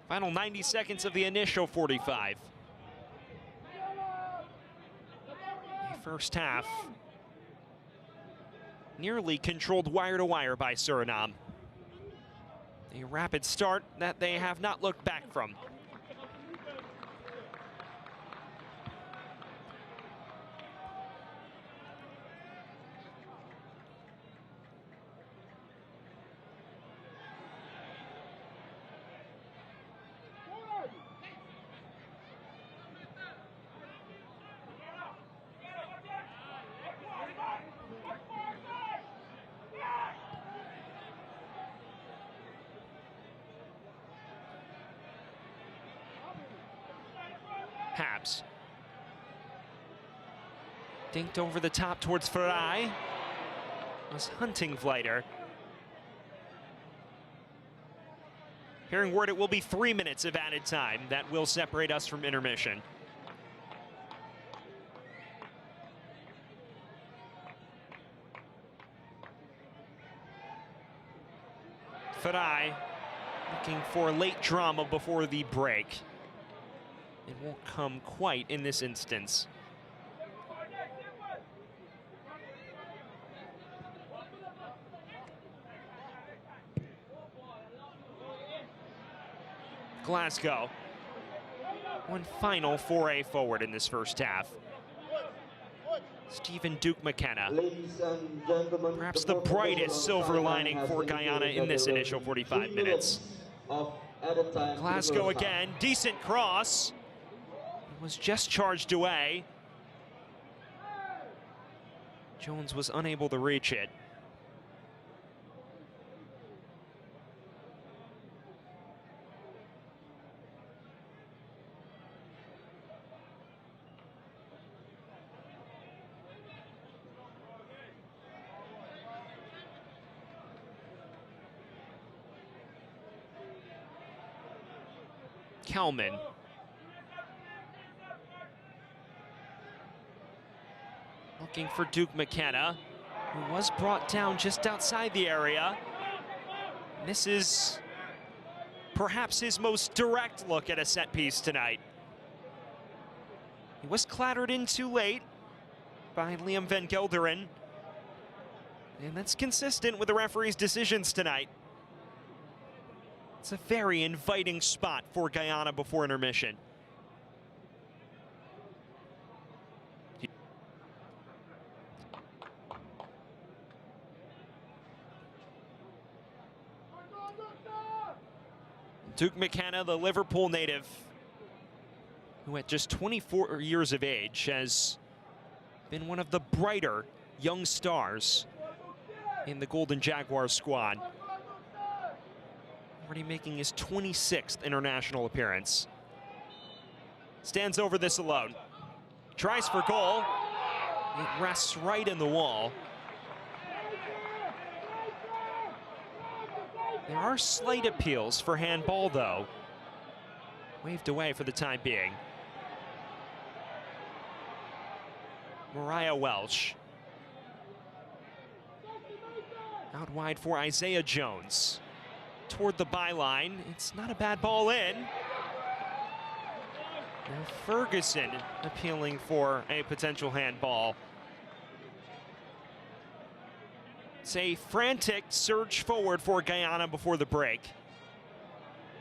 Final 90 seconds of the initial 45. The first half nearly controlled wire to wire by Suriname. A rapid start that they have not looked back from. Habs. Dinked over the top towards Farai. Was hunting Vleider. Hearing word it will be 3 minutes of added time. That will separate us from intermission. Farai looking for late drama before the break. It won't come quite in this instance. Glasgow. One final foray forward in this first half. Stephen Duke McKenna. Perhaps the brightest silver lining for Guyana in this initial 45 minutes. Glasgow again, decent cross. Was just charged away. Jones was unable to reach it. Kelman. Looking for Duke McKenna, who was brought down just outside the area. This is perhaps his most direct look at a set piece tonight. He was clattered in too late by Liam Van Gelderen, and that's consistent with the referee's decisions tonight. It's a very inviting spot for Guyana before intermission. Duke McKenna, the Liverpool native, who at just 24 years of age has been one of the brighter young stars in the Golden Jaguars squad. Already making his 26th international appearance. Stands over this alone. Tries for goal. It rests right in the wall. There are slight appeals for handball, though. Waved away for the time being. Mariah Welsh. Out wide for Isaiah Jones. Toward the byline. It's not a bad ball in. Now Ferguson appealing for a potential handball. It's a frantic surge forward for Guyana before the break.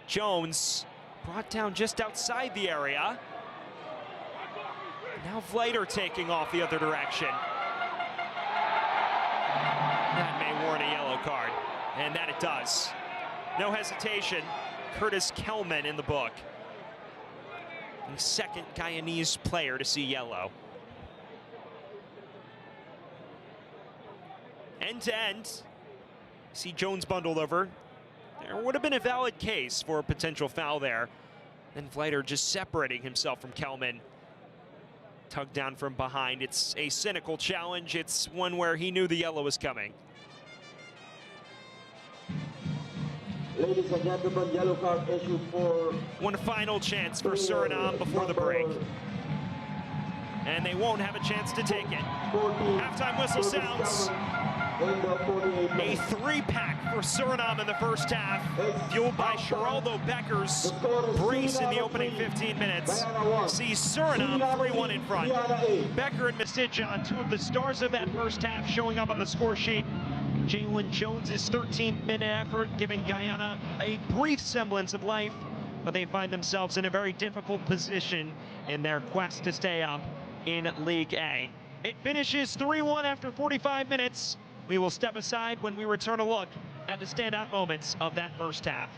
Jones brought down just outside the area. Now Vleiter taking off the other direction. That may warrant a yellow card, and that it does. No hesitation, Curtis Kelman in the book. The second Guyanese player to see yellow. End to end, see Jones bundled over. There would have been a valid case for a potential foul there. Then Vleiter just separating himself from Kelman. Tugged down from behind. It's a cynical challenge. It's one where he knew the yellow was coming. Ladies and gentlemen, yellow card issued for... One final chance for Suriname before the break. And they won't have a chance to take it. Halftime whistle sounds. A three-pack for Suriname in the first half, fueled by Geraldo Becker's brace in the opening 15 minutes. See Suriname 3-1 in front. Becker and Masic, two of the stars of that first half, showing up on the score sheet. Jalen Jones' 13-minute effort giving Guyana a brief semblance of life, but they find themselves in a very difficult position in their quest to stay up in League A. It finishes 3-1 after 45 minutes. We will step aside when we return a look at the standout moments of that first half.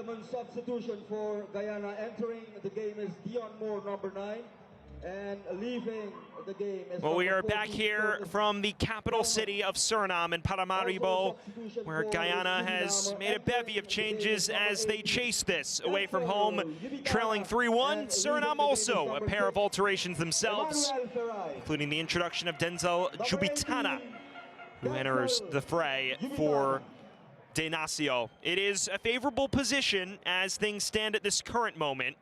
gentlemen, substitution for Guyana. Entering the game is Dion Moore, number 9. And leaving the game is well, we are back here from the capital city of Suriname in Paramaribo, where Guyana has made a bevy of changes as they chase this away from home, trailing 3-1. Suriname also a pair of alterations themselves, including the introduction of Denzel Jubitana, who enters the fray for De Nacio. It is a favorable position as things stand at this current moment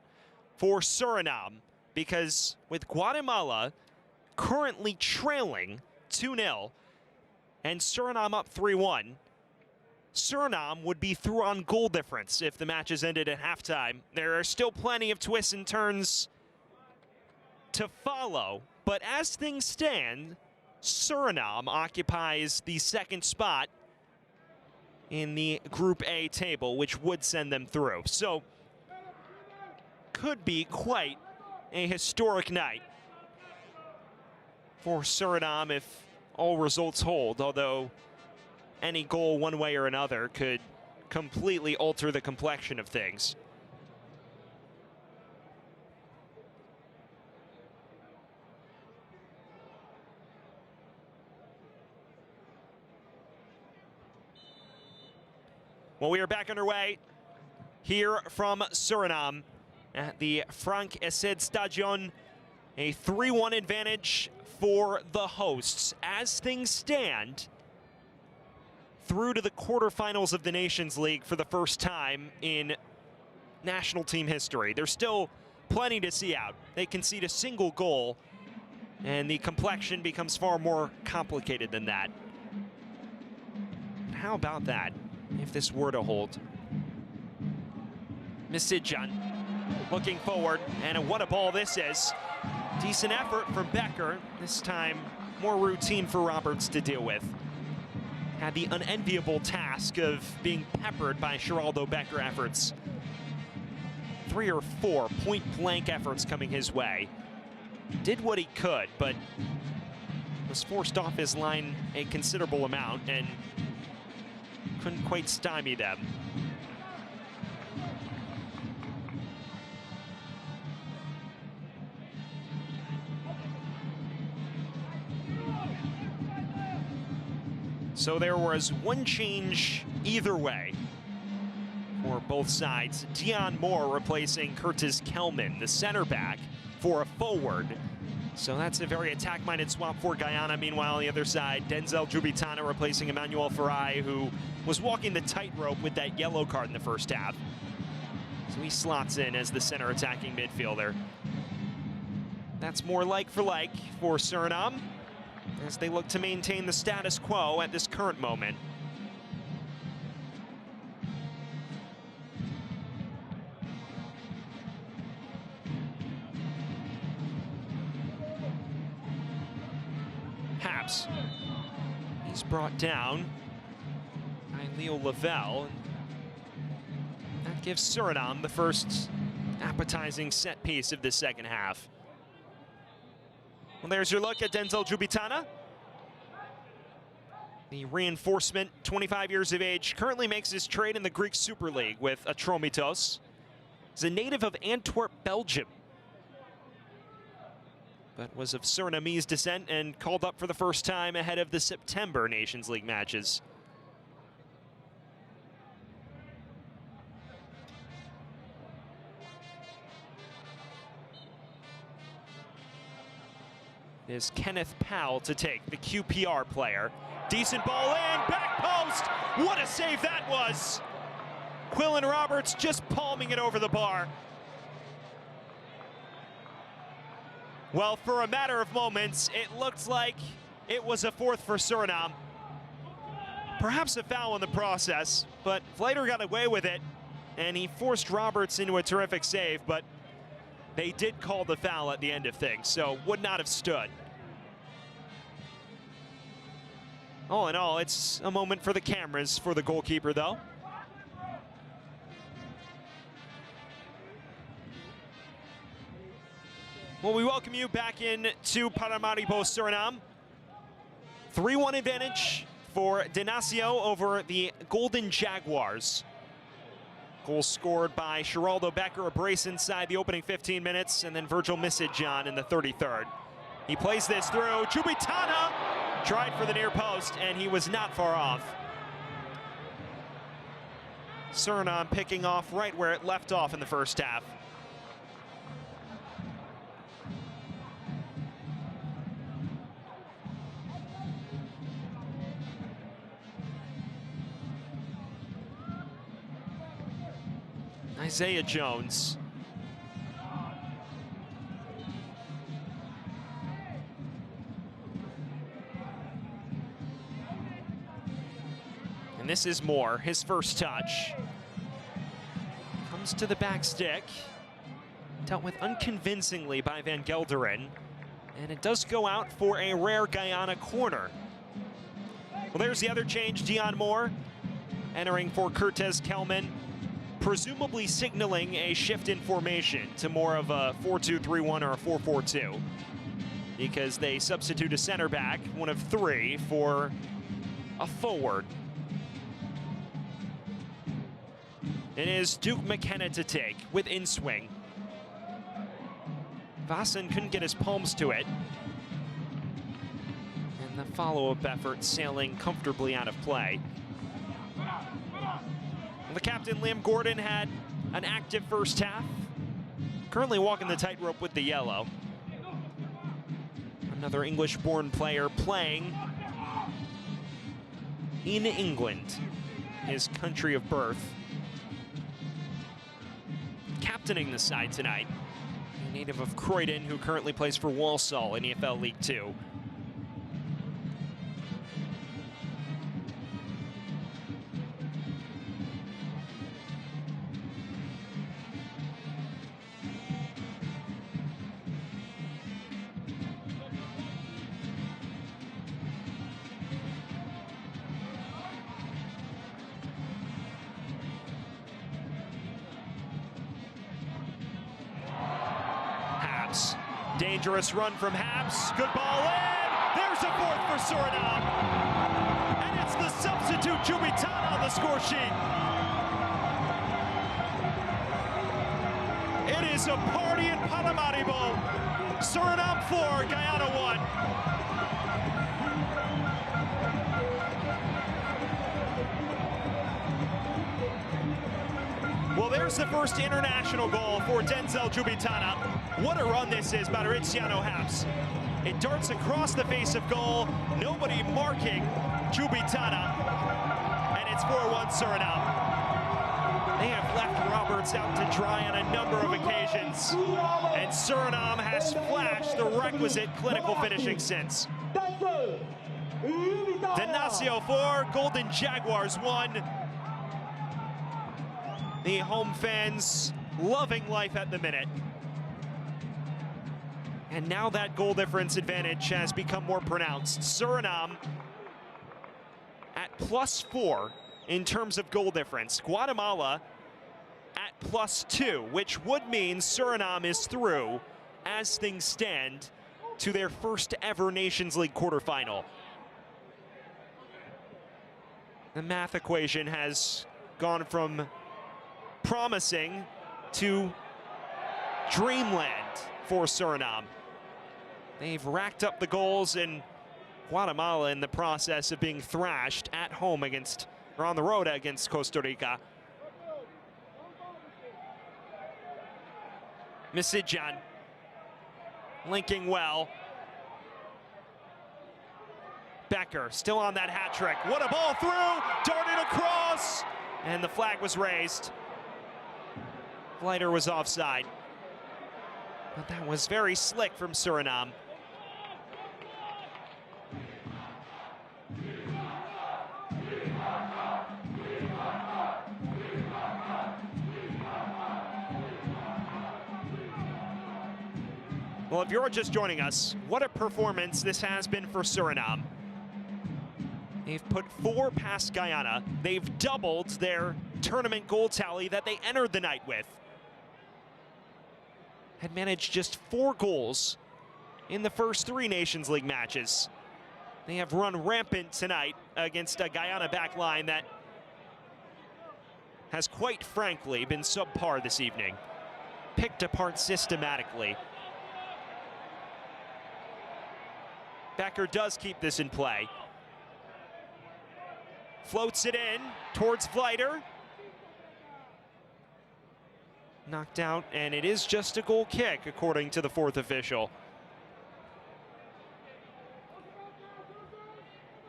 for Suriname, because with Guatemala currently trailing 2-0 and Suriname up 3-1, Suriname would be through on goal difference if the match is ended at halftime. There are still plenty of twists and turns to follow, but as things stand, Suriname occupies the second spot in the Group A table, which would send them through. So, could be quite a historic night for Suriname if all results hold, although any goal one way or another could completely alter the complexion of things. Well, we are back underway here from Suriname at the Frank Essed Stadion. A 3-1 advantage for the hosts as things stand through to the quarterfinals of the Nations League for the first time in national team history. There's still plenty to see out. They concede a single goal, and the complexion becomes far more complicated than that. How about that, if this were to hold? Misidjan looking forward, and what a ball this is. Decent effort from Becker. This time, more routine for Roberts to deal with. Had the unenviable task of being peppered by Geraldo Becker efforts. 3 or 4 point-blank efforts coming his way. Did what he could, but was forced off his line a considerable amount and couldn't quite stymie them. So there was one change either way for both sides. Dion Moore replacing Curtis Kelman, the center back, for a forward. So that's a very attack-minded swap for Guyana. Meanwhile, on the other side, Denzel Jubitana replacing Emmanuel Farai, who was walking the tightrope with that yellow card in the first half. So he slots in as the center attacking midfielder. That's more like for Suriname, as they look to maintain the status quo at this current moment. Habs. He's brought down by Leo Lavelle. That gives Suriname the first appetizing set piece of the second half. Well, there's your look at Denzel Jubitana. The reinforcement, 25 years of age, currently makes his trade in the Greek Super League with Atromitos. He's a native of Antwerp, Belgium, but was of Surinamese descent and called up for the first time ahead of the September Nations League matches. Is Kenneth Powell to take, the QPR player. Decent ball in, back post! What a save that was! Quillen Roberts just palming it over the bar. Well, for a matter of moments, it looked like it was a fourth for Suriname. Perhaps a foul in the process, but Vleter got away with it, and he forced Roberts into a terrific save, but they did call the foul at the end of things, so would not have stood. All in all, it's a moment for the cameras for the goalkeeper, though. Well, we welcome you back in to Paramaribo, Suriname. 3-1 advantage for De Nacio over the Golden Jaguars. Goal scored by Geraldo Becker, a brace inside the opening 15 minutes, and then Virgil Misijan in the 33rd. He plays this through. Jubitana tried for the near post, and he was not far off. Suriname picking off right where it left off in the first half. Isaiah Jones. And this is Moore, his first touch. Comes to the back stick. Dealt with unconvincingly by Van Gelderen. And it does go out for a rare Guyana corner. Well, there's the other change, Dion Moore entering for Curtis Kelman, presumably signaling a shift in formation to more of a 4-2-3-1 or a 4-4-2, because they substitute a center back, one of three, for a forward. It is Duke McKenna to take with in-swing. Vassen couldn't get his palms to it. And the follow-up effort sailing comfortably out of play. The captain, Liam Gordon, had an active first half. Currently walking the tightrope with the yellow. Another English-born player playing in England, his country of birth. Captaining the side tonight, a native of Croydon who currently plays for Walsall in EFL League 2. Dangerous run from Haps. Good ball in. There's a fourth for Suriname. And it's the substitute Jubitana on the score sheet. It is a party in Paramaribo. Suriname 4, Guyana 1. Well, there's the first international goal for Denzel Jubitana. What a run this is by Mauriziano Haps. It darts across the face of goal, nobody marking Jubitana, and it's 4-1 Suriname. They have left Roberts out to dry on a number of occasions, and Suriname has flashed the requisite clinical finishing since. Denacio 4, Golden Jaguars 1. The home fans loving life at the minute. And now that goal difference advantage has become more pronounced. Suriname at +4 in terms of goal difference. Guatemala at +2, which would mean Suriname is through, as things stand, to their first ever Nations League quarterfinal. The math equation has gone from promising to dreamland for Suriname. They've racked up the goals, in Guatemala in the process of being thrashed at home against, or on the road against Costa Rica. Misijan linking well. Becker still on that hat trick. What a ball through, darted across, and the flag was raised. Leiter was offside. But that was very slick from Suriname. Well, if you're just joining us, what a performance this has been for Suriname. They've put 4 past Guyana. They've doubled their tournament goal tally that they entered the night with. Had managed just 4 goals in the first 3 Nations League matches. They have run rampant tonight against a Guyana back line that has quite frankly been subpar this evening. Picked apart systematically. Becker does keep this in play. Floats it in towards Vleiter. Knocked out, and it is just a goal kick, according to the fourth official.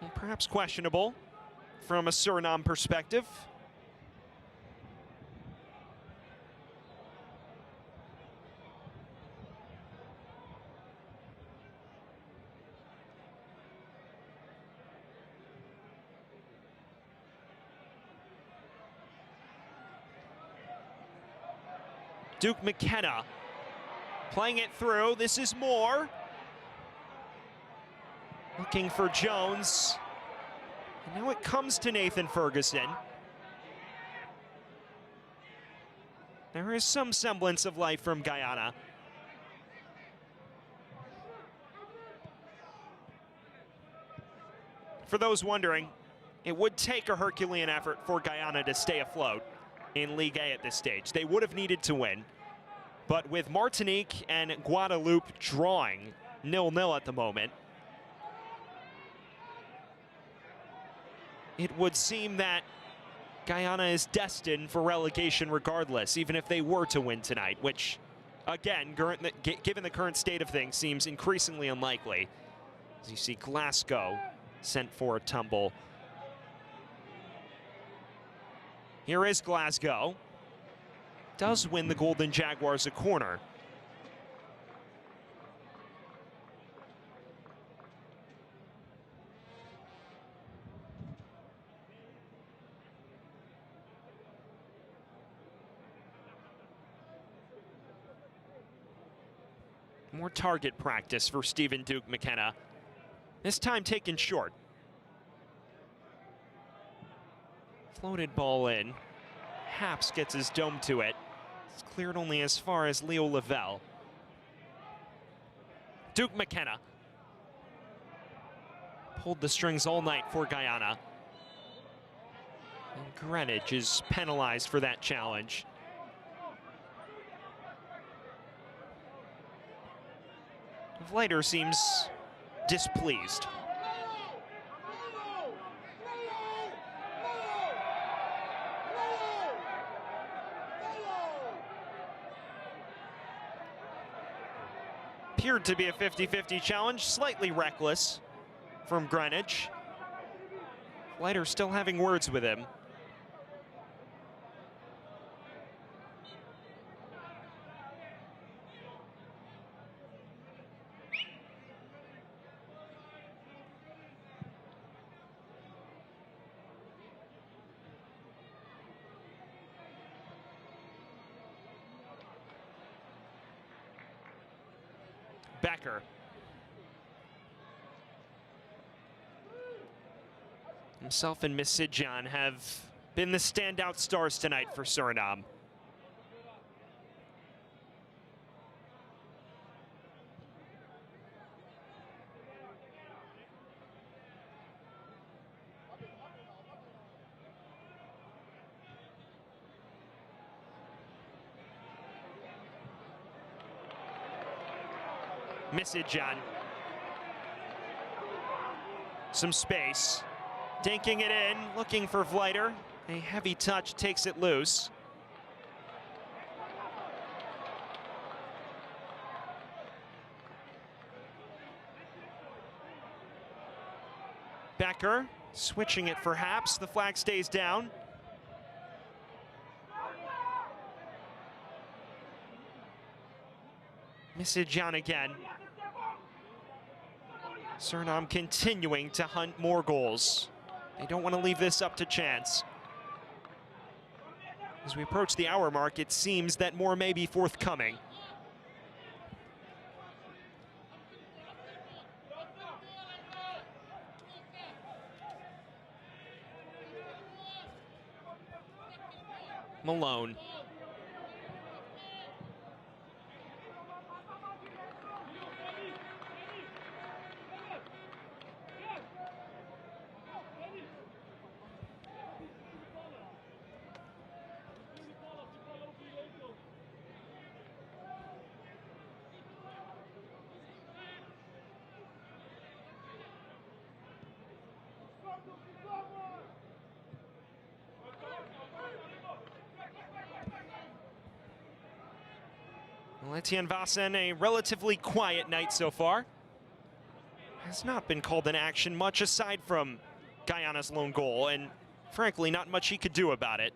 And perhaps questionable from a Suriname perspective. Duke McKenna playing it through. This is Moore. Looking for Jones. And now it comes to Nathan Ferguson. There is some semblance of life from Guyana. For those wondering, it would take a Herculean effort for Guyana to stay afloat in League A at this stage. They would have needed to win. But with Martinique and Guadeloupe drawing 0-0 at the moment, it would seem that Guyana is destined for relegation regardless, even if they were to win tonight, which, again, given the current state of things, seems increasingly unlikely. As you see Glasgow sent for a tumble. Here is Glasgow. Does win the Golden Jaguars a corner. More target practice for Stephen Duke McKenna. This time taken short. Floated ball in. Haps gets his dome to it. It's cleared only as far as Leo Lavelle. Duke McKenna pulled the strings all night for Guyana. And Greenwich is penalized for that challenge. Vleiter seems displeased. Appeared to be a 50-50 challenge, slightly reckless from Greenwich. Vleiter still having words with him. Becker. Himself and Missidjan have been the standout stars tonight for Suriname. Missidjan. Some space. Dinking it in, looking for Vleiter. A heavy touch takes it loose. Becker switching it for Haps. The flag stays down. Missidjan again. Suriname continuing to hunt more goals. They don't want to leave this up to chance. As we approach the hour mark, it seems that more may be forthcoming. Malone. Well, Etienne Vassen, a relatively quiet night so far. Has not been called in action much aside from Guyana's lone goal, and frankly, not much he could do about it.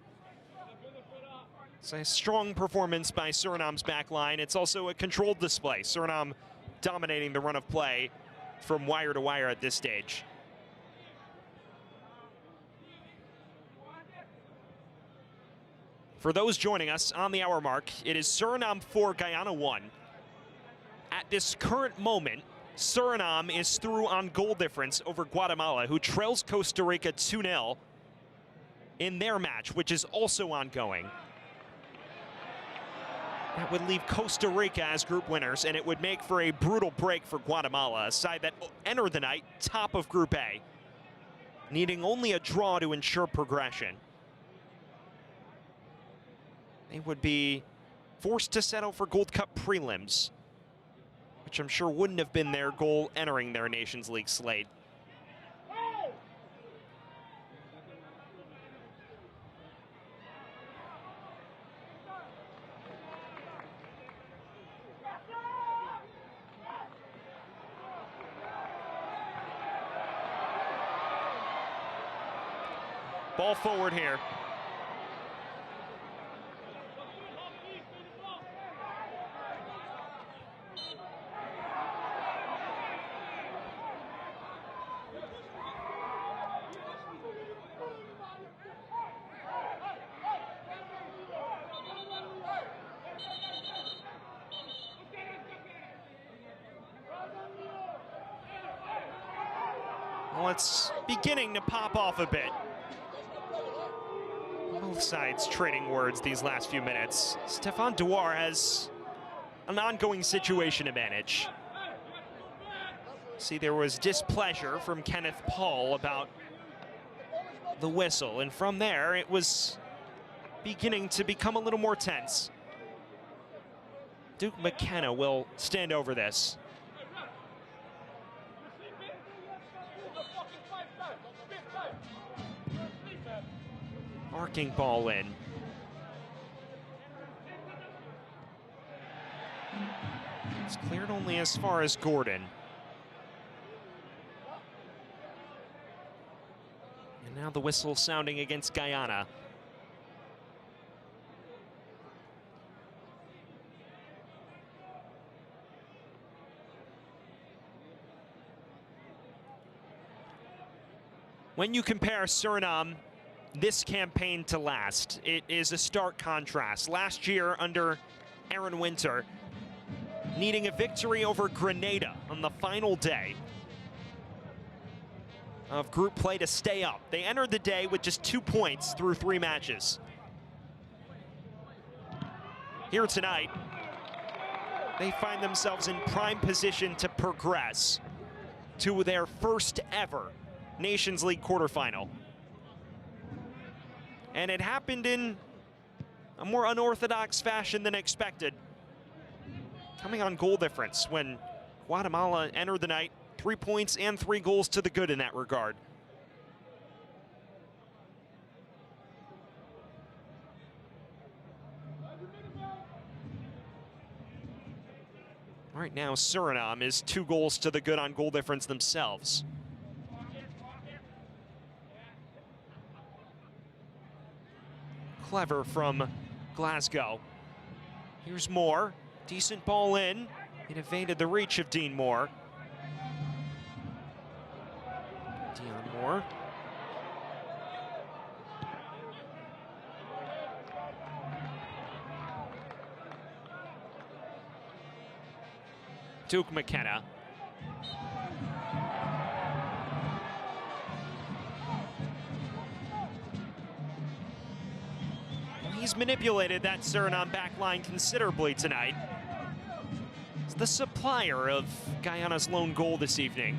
It's a strong performance by Suriname's back line. It's also a controlled display. Suriname dominating the run of play from wire to wire at this stage. For those joining us on the hour mark, it is Suriname 4, Guyana 1. At this current moment, Suriname is through on goal difference over Guatemala, who trails Costa Rica 2-0 in their match, which is also ongoing. That would leave Costa Rica as group winners, and it would make for a brutal break for Guatemala, a side that entered the night top of Group A, needing only a draw to ensure progression. They would be forced to settle for Gold Cup prelims, which I'm sure wouldn't have been their goal entering their Nations League slate. Ball forward here. Well, it's beginning to pop off a bit. Both sides trading words these last few minutes. Stéphane Douar has an ongoing situation to manage. See, there was displeasure from Kenneth Paul about the whistle, and from there it was beginning to become a little more tense. Duke McKenna will stand over this. Arcing ball in. It's cleared only as far as Gordon. And now the whistle sounding against Guyana. When you compare Suriname this campaign to last, it is a stark contrast. Last year under Aaron Winter, needing a victory over Grenada on the final day of group play to stay up. They entered the day with just 2 points through 3 matches. Here tonight, they find themselves in prime position to progress to their first ever Nations League quarterfinal. And it happened in a more unorthodox fashion than expected. Coming on goal difference when Guatemala entered the night 3 points and 3 goals to the good in that regard. Right now, Suriname is 2 goals to the good on goal difference themselves. Clever from Glasgow. Here's Moore. Decent ball in. It evaded the reach of Dean Moore. Dion Moore. Duke McKenna. He's manipulated that Suriname back line considerably tonight. It's the supplier of Guyana's lone goal this evening.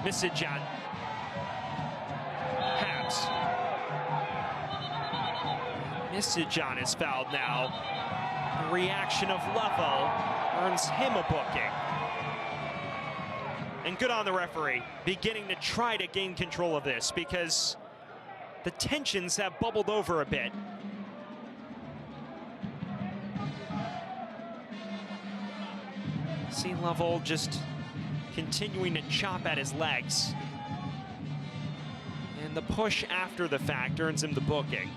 Misijan. Habs. Essed is fouled now. The reaction of Level earns him a booking. And good on the referee, beginning to try to gain control of this because the tensions have bubbled over a bit. See Level just continuing to chop at his legs. And the push after the fact earns him the booking.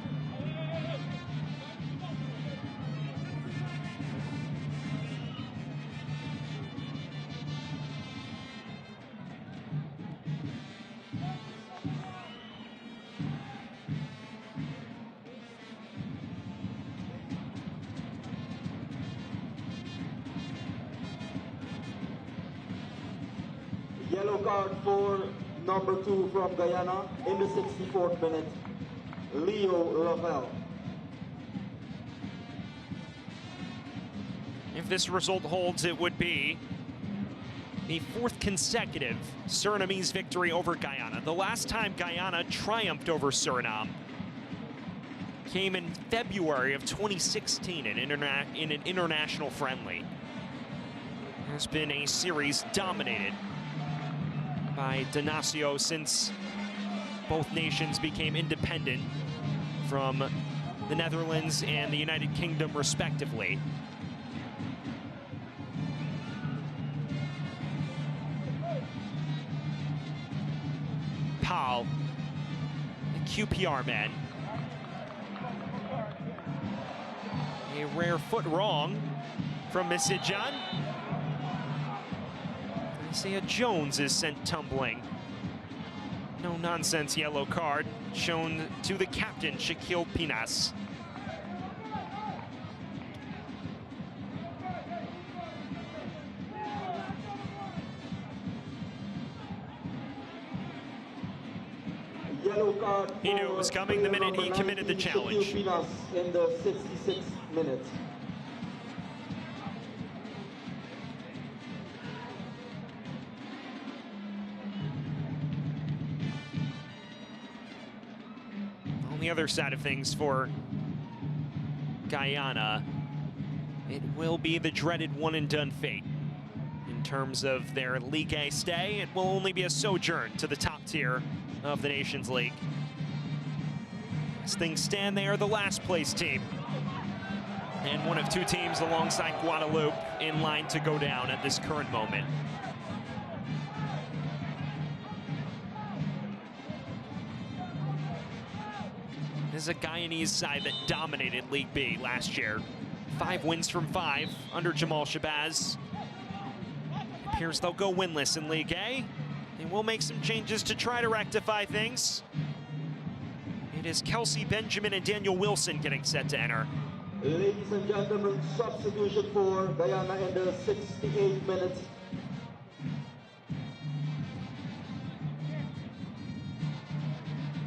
Yellow card for number 2 from Guyana in the 64th minute, Leo Lavelle. If this result holds, it would be the 4th consecutive Surinamese victory over Guyana. The last time Guyana triumphed over Suriname came in February of 2016 in an international friendly. There's been a series dominated by Donacio since both nations became independent from the Netherlands and the United Kingdom respectively. Paul, the QPR man. A rare foot wrong from Essed. Isaiah Jones is sent tumbling. No nonsense yellow card shown to the captain, Shaquille Pinas. Yellow card. He knew it was coming the minute he committed the challenge. Shaquille Pinas in the 66th minute. On the other side of things for Guyana, it will be the dreaded one-and-done fate. In terms of their League A stay, it will only be a sojourn to the top tier of the Nations League. As things stand, they are the last place team. And one of 2 teams alongside Guadeloupe in line to go down at this current moment. This is a Guyanese side that dominated League B last year. 5 wins from 5 under Jamal Shabazz. Appears they'll go winless in League A. They will make some changes to try to rectify things. It is Kelsey Benjamin and Daniel Wilson getting set to enter. Ladies and gentlemen, substitution for Guyana in the 68th minute.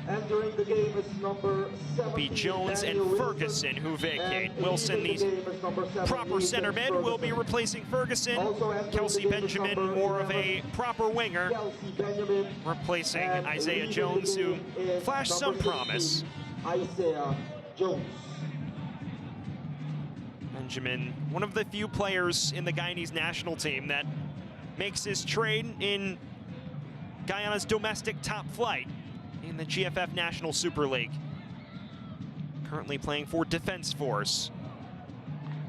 Entering the game is number 17. Be Jones and Ferguson who vacate. Wilson, the proper center mid, will be replacing Ferguson. Kelsey Benjamin, more of a proper winger, replacing Isaiah Jones, who flashed some promise. Isaiah Jones. Benjamin, one of the few players in the Guyanese national team that makes his trade in Guyana's domestic top flight in the GFF National Super League. Currently playing for Defense Force.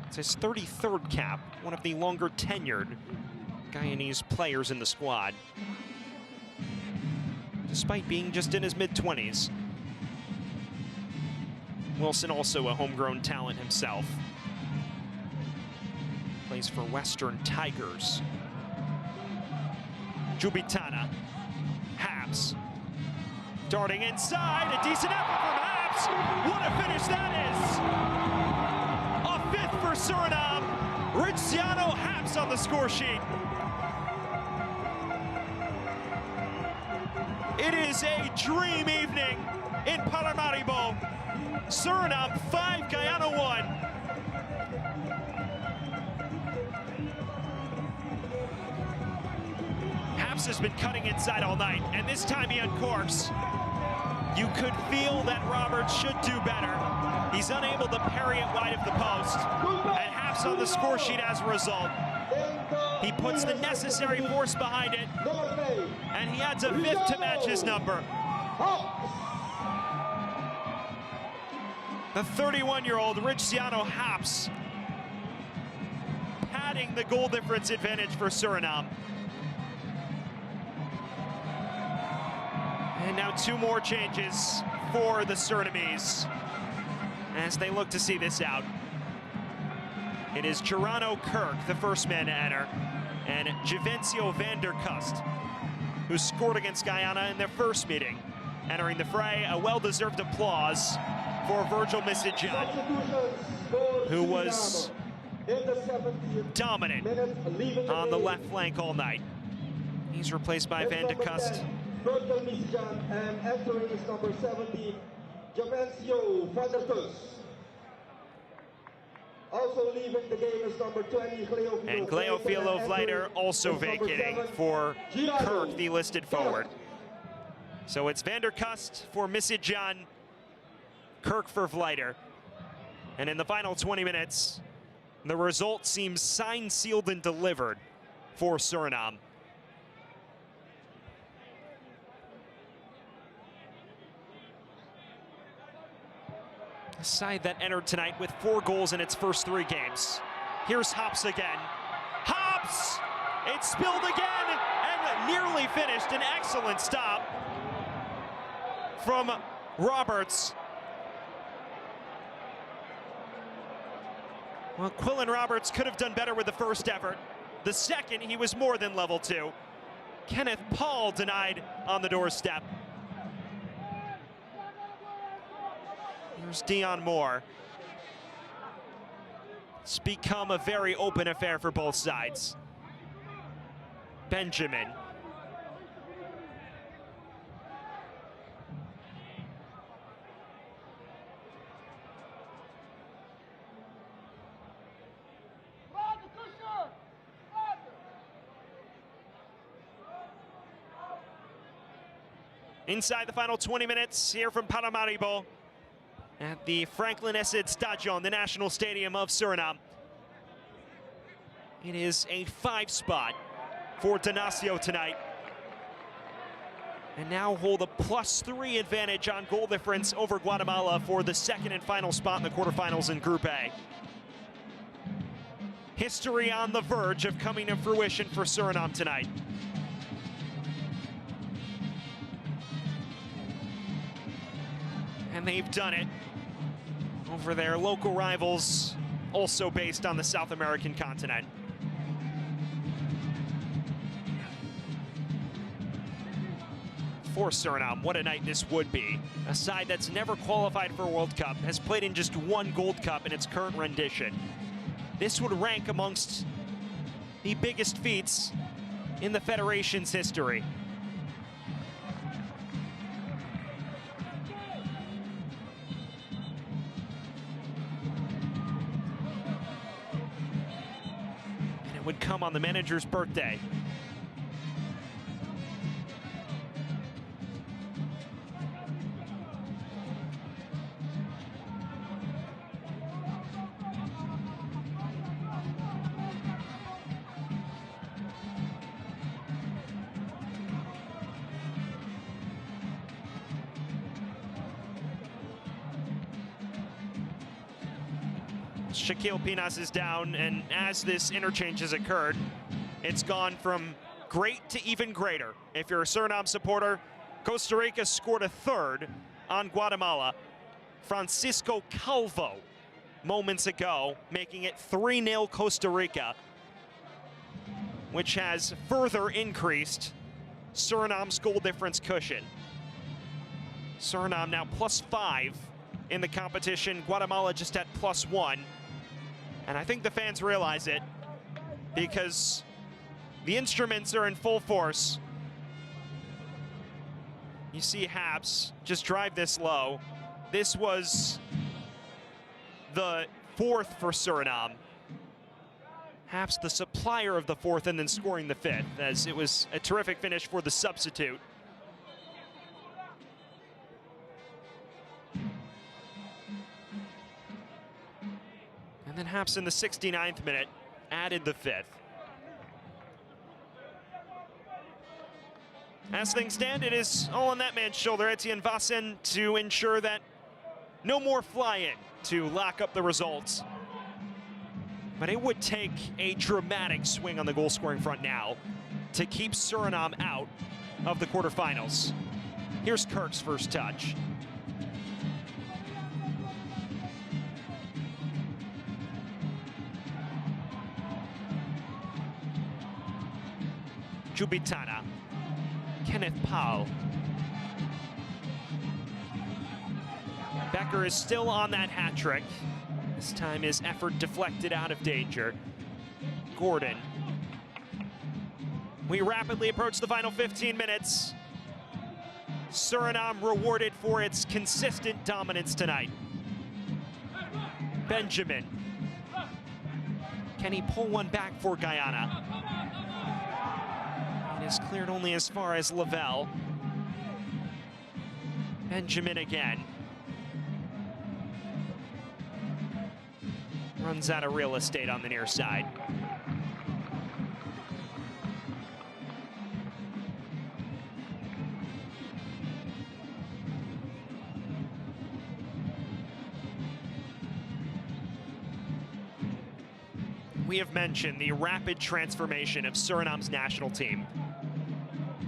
It's his 33rd cap, one of the longer tenured Guyanese players in the squad, despite being just in his mid-20s. Wilson, also a homegrown talent himself. Plays for Western Tigers. Jubitana, Habs. Darting inside, a decent effort from Habs. What a finish that is! A 5th for Suriname. Riziano Habs on the score sheet. It is a dream evening in Paramaribo. Suriname 5, Guyana 1. Habs has been cutting inside all night, and this time he uncorks. You could feel that Roberts should do better. He's unable to parry it wide of the post. And Haps on the score sheet as a result. He puts the necessary force behind it. And he adds a 5th to match his number. The 31-year-old Riciano Haps padding the goal difference advantage for Suriname. And now 2 more changes for the Surinamese as they look to see this out. It is Gerano Kirk, the first man to enter, and Javencio van der Kust, who scored against Guyana in their first meeting. Entering the fray, a well-deserved applause for Virgil Misijan, who was dominant on the left flank all night. He's replaced by Van der Kust. Virgil Misijan, and entering is number 70, Javencio van der Kust. Also leaving the game is number 20, Cleofilo. And Cleofilo Vleiter also vacating for Kirk, the listed forward. So it's Van der Kust for Misijan, Kirk for Vleiter. And in the final 20 minutes, the result seems signed, sealed, and delivered for Suriname. A side that entered tonight with 4 goals in its first 3 games. Here's Haps again. Haps! It's spilled again and nearly finished. An excellent stop from Roberts. Well, Quillen Roberts could have done better with the first effort. The second, he was more than level 2. Kenneth Paul denied on the doorstep. Here's Dion Moore. It's become a very open affair for both sides. Benjamin. Inside the final 20 minutes here from Paramaribo at the Franklin Essed Stadion, the national stadium of Suriname. It is a 5 spot for Donacio tonight. And now hold a +3 advantage on goal difference over Guatemala for the second and final spot in the quarterfinals in Group A. History on the verge of coming to fruition for Suriname tonight. And they've done it over their local rivals, also based on the South American continent. For Suriname, what a night this would be. A side that's never qualified for a World Cup, has played in just 1 Gold Cup in its current rendition. This would rank amongst the biggest feats in the Federation's history. Would come on the manager's birthday. Shaquille Pinas is down, and as this interchange has occurred, it's gone from great to even greater. If you're a Suriname supporter, Costa Rica scored a 3rd on Guatemala. Francisco Calvo moments ago, making it 3-0 Costa Rica, which has further increased Suriname's goal difference cushion. Suriname now +5 in the competition, Guatemala just at +1. And I think the fans realize it because the instruments are in full force. You see Haps just drive this low. This was the 4th for Suriname. Haps the supplier of the 4th and then scoring the 5th, as it was a terrific finish for the substitute. And then Haps in the 69th minute added the 5th. As things stand, it is all on that man's shoulder, Etienne Vassen, to ensure that no more fly-in to lock up the results. But it would take a dramatic swing on the goal-scoring front now to keep Suriname out of the quarterfinals. Here's Kirk's first touch. Jubitana. Kenneth Powell. Becker is still on that hat trick. This time his effort deflected out of danger. Gordon. We rapidly approach the final 15 minutes. Suriname rewarded for its consistent dominance tonight. Benjamin. Can he pull one back for Guyana? It is cleared only as far as Lavelle. Benjamin again. Runs out of real estate on the near side. We have mentioned the rapid transformation of Suriname's national team,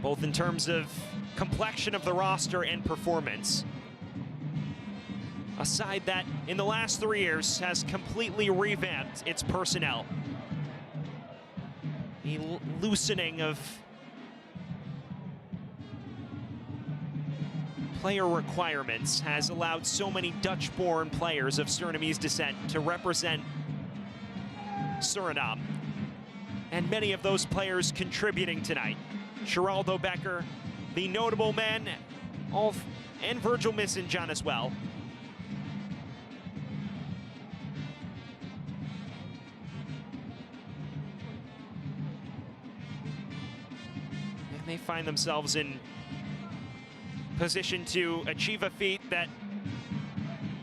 both in terms of complexion of the roster and performance. A side that, in the last 3 years, has completely revamped its personnel. The loosening of player requirements has allowed so many Dutch-born players of Surinamese descent to represent Suriname, and many of those players contributing tonight. Geraldo Becker, the notable man, and Virgil Missinjon as well. And they find themselves in position to achieve a feat that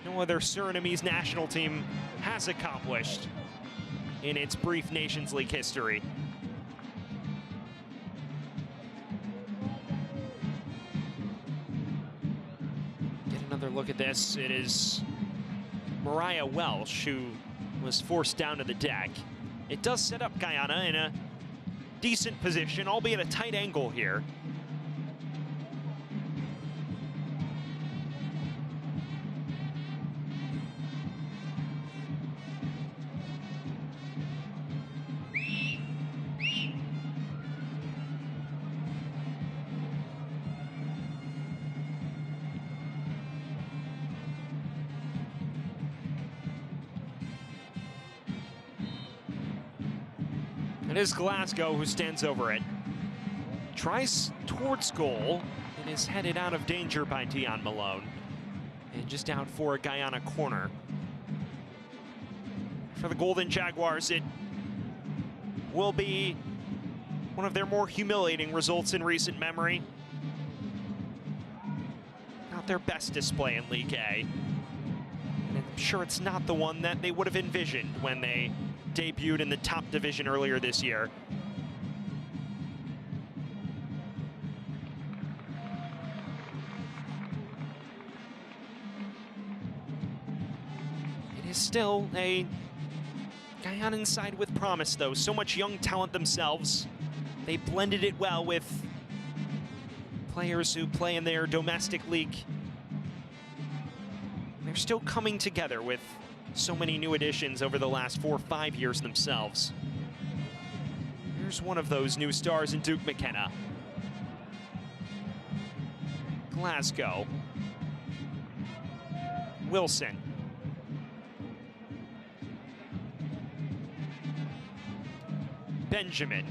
no other Surinamese national team has accomplished in its brief Nations League history. Get another look at this. It is Mariah Welsh who was forced down to the deck. It does set up Guyana in a decent position, albeit a tight angle here. It is Glasgow who stands over it. Tries towards goal and is headed out of danger by Dion Malone. And just out for a Guyana corner. For the Golden Jaguars, it will be one of their more humiliating results in recent memory. Not their best display in League A. And I'm sure it's not the one that they would have envisioned when they debuted in the top division earlier this year. It is still a Guyanan side with promise, though. So much young talent themselves. They blended it well with players who play in their domestic league. They're still coming together with so many new additions over the last 4 or 5 years themselves. Here's one of those new stars in Duke McKenna. Glasgow. Wilson. Benjamin.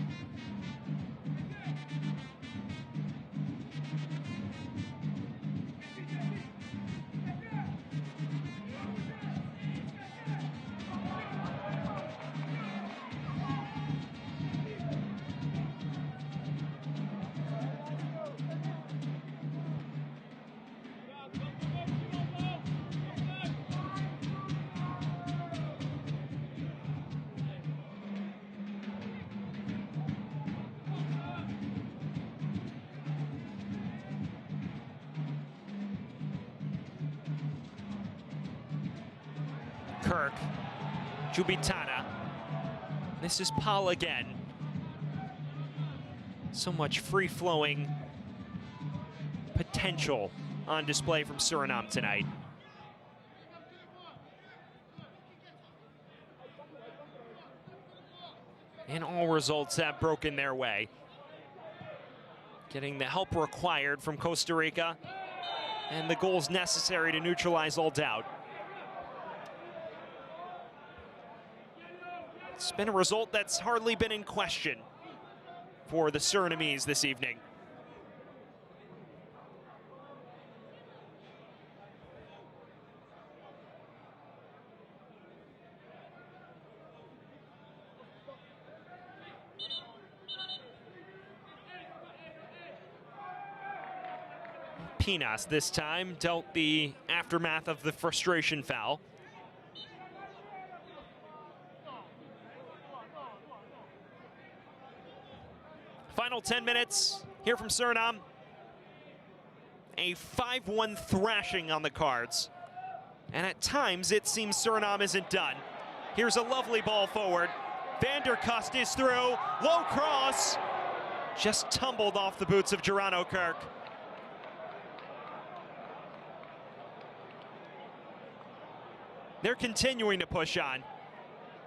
Kirk, Jubitana. This is Paul again. So much free-flowing potential on display from Suriname tonight. And all results have broken their way. Getting the help required from Costa Rica and the goals necessary to neutralize all doubt. It's been a result that's hardly been in question for the Surinamese this evening. Pinas this time dealt the aftermath of the frustration foul. Final 10 minutes here from Suriname. A 5-1 thrashing on the cards. And at times it seems Suriname isn't done. Here's a lovely ball forward. Van der Kust is through. Low cross. Just tumbled off the boots of Gerano Kirk. They're continuing to push on.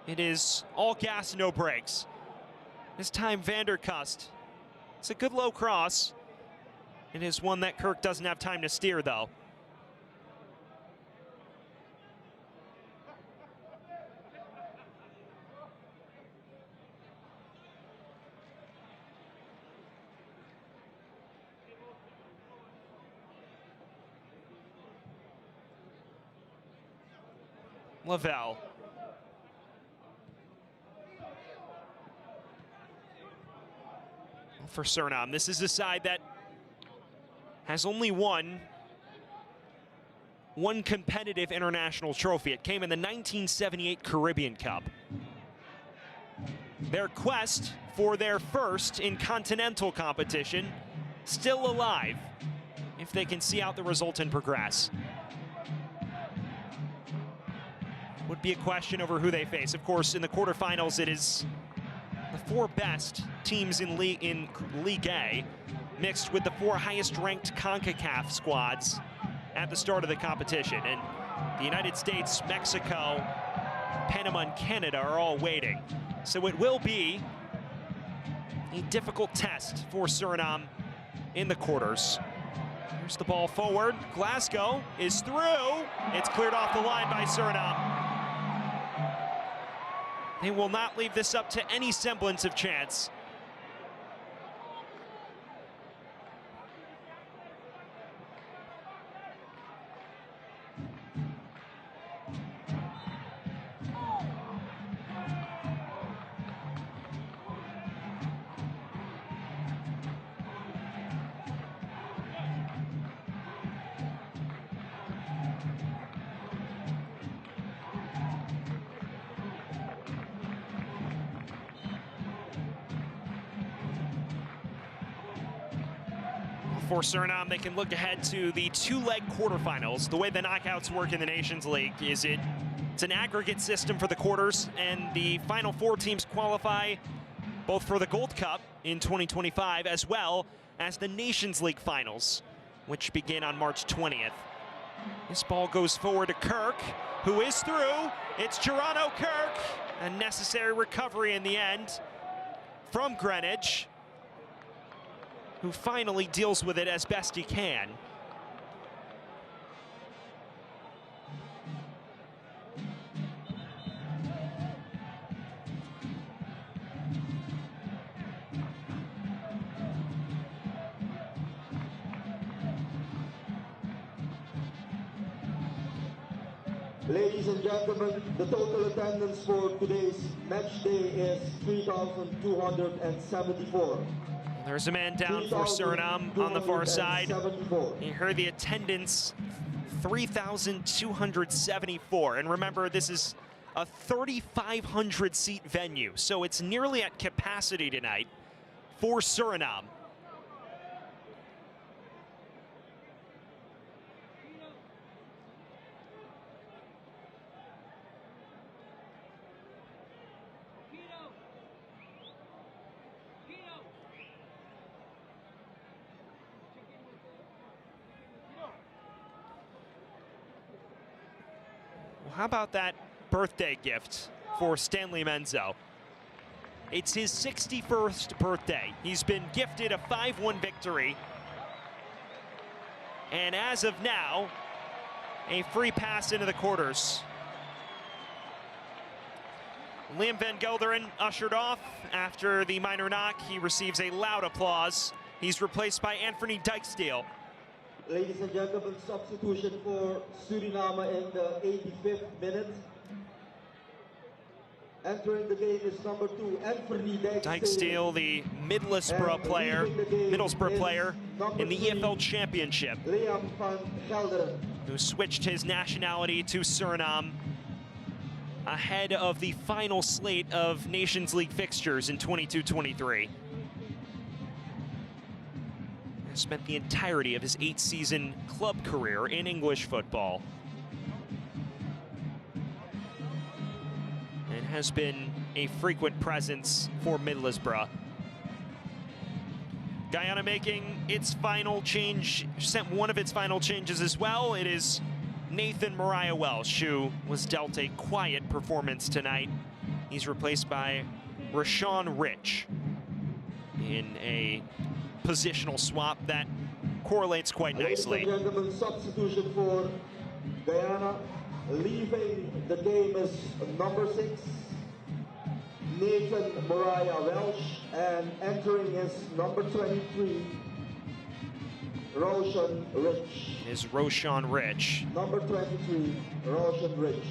It is all gas, no brakes. This time Van der Kust. It's a good low cross. It is one that Kirk doesn't have time to steer, though. Lavelle. For Suriname, this is a side that has only won one competitive international trophy. It came in the 1978 Caribbean Cup. Their quest for their first in continental competition still alive if they can see out the result and progress. Would be a question over who they face. Of course, in the quarterfinals, it is the 4 best teams in League A mixed with the 4 highest-ranked Concacaf squads at the start of the competition. And the United States, Mexico, Panama, and Canada are all waiting. So it will be a difficult test for Suriname in the quarters. Here's the ball forward. Glasgow is through. It's cleared off the line by Suriname. They will not leave this up to any semblance of chance. For Suriname, they can look ahead to the 2-leg quarterfinals. The way the knockouts work in the Nations League is it's an aggregate system for the quarters, and the final 4 teams qualify both for the Gold Cup in 2025 as well as the Nations League finals, which begin on March 20th. This ball goes forward to Kirk, who is through. It's Gerano Kirk. A necessary recovery in the end from Greenwich, who finally deals with it as best he can. Ladies and gentlemen, the total attendance for today's match day is 3,274. There's a man down for Suriname on the far side. You heard the attendance, 3,274. And remember, this is a 3,500 seat venue, so it's nearly at capacity tonight for Suriname. How about that birthday gift for Stanley Menzo? It's his 61st birthday. He's been gifted a 5-1 victory. And as of now, a free pass into the quarters. Liam Van Gelderen ushered off after the minor knock. He receives a loud applause. He's replaced by Anthony Dijksteel. Ladies and gentlemen, substitution for Suriname in the 85th minute. Entering the game is number 2, Anthony Dijksteel, the Middlesbrough player in the EFL Championship, Liam Van Gelderen, who switched his nationality to Suriname ahead of the final slate of Nations League fixtures in 22-23. Spent the entirety of his 8-season club career in English football. And has been a frequent presence for Middlesbrough. Guyana making its final change, sent one of its final changes as well. It is Nathan Mariah Welsh, who was dealt a quiet performance tonight. He's replaced by Rashawn Rich in a positional swap that correlates quite nicely. Ladies and gentlemen, substitution for Guyana. Leaving the game is number 6, Nathan Mariah Welsh, and entering is number 23, Roshan Rich. It is Roshan Rich. Number 23, Roshan Rich.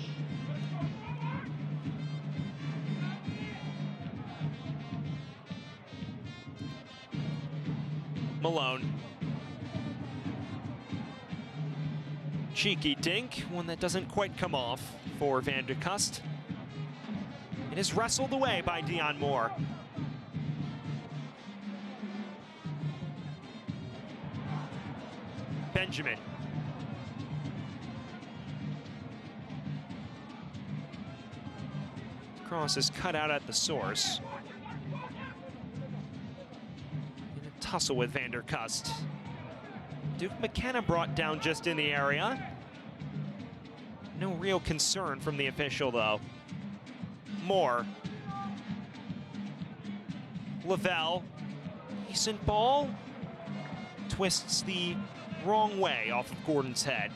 Malone. Cheeky dink, one that doesn't quite come off for Van de Kust. It is wrestled away by Dion Moore. Benjamin. Cross is cut out at the source. In a tussle with Van der Kust. Duke McKenna brought down just in the area. No real concern from the official, though. Moore. Lavelle. Decent ball. Twists the wrong way off of Gordon's head.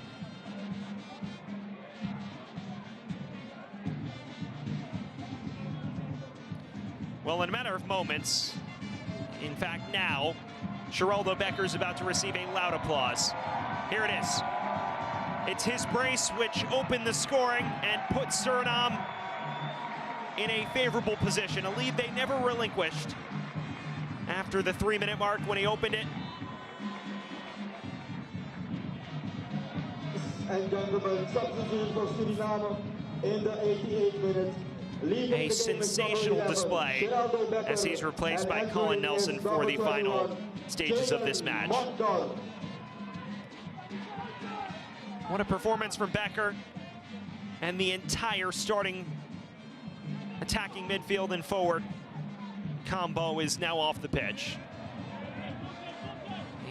Well, in a matter of moments, in fact now, Geraldo Becker's about to receive a loud applause. Here it is. It's his brace which opened the scoring and put Suriname in a favorable position, a lead they never relinquished after the 3-minute mark when he opened it. And gentlemen, substitution for Suriname in the 88th minute. A sensational display as he's replaced by Colin Nelson for the final stages of this match. What a performance from Becker and the entire starting attacking midfield and forward combo is now off the pitch.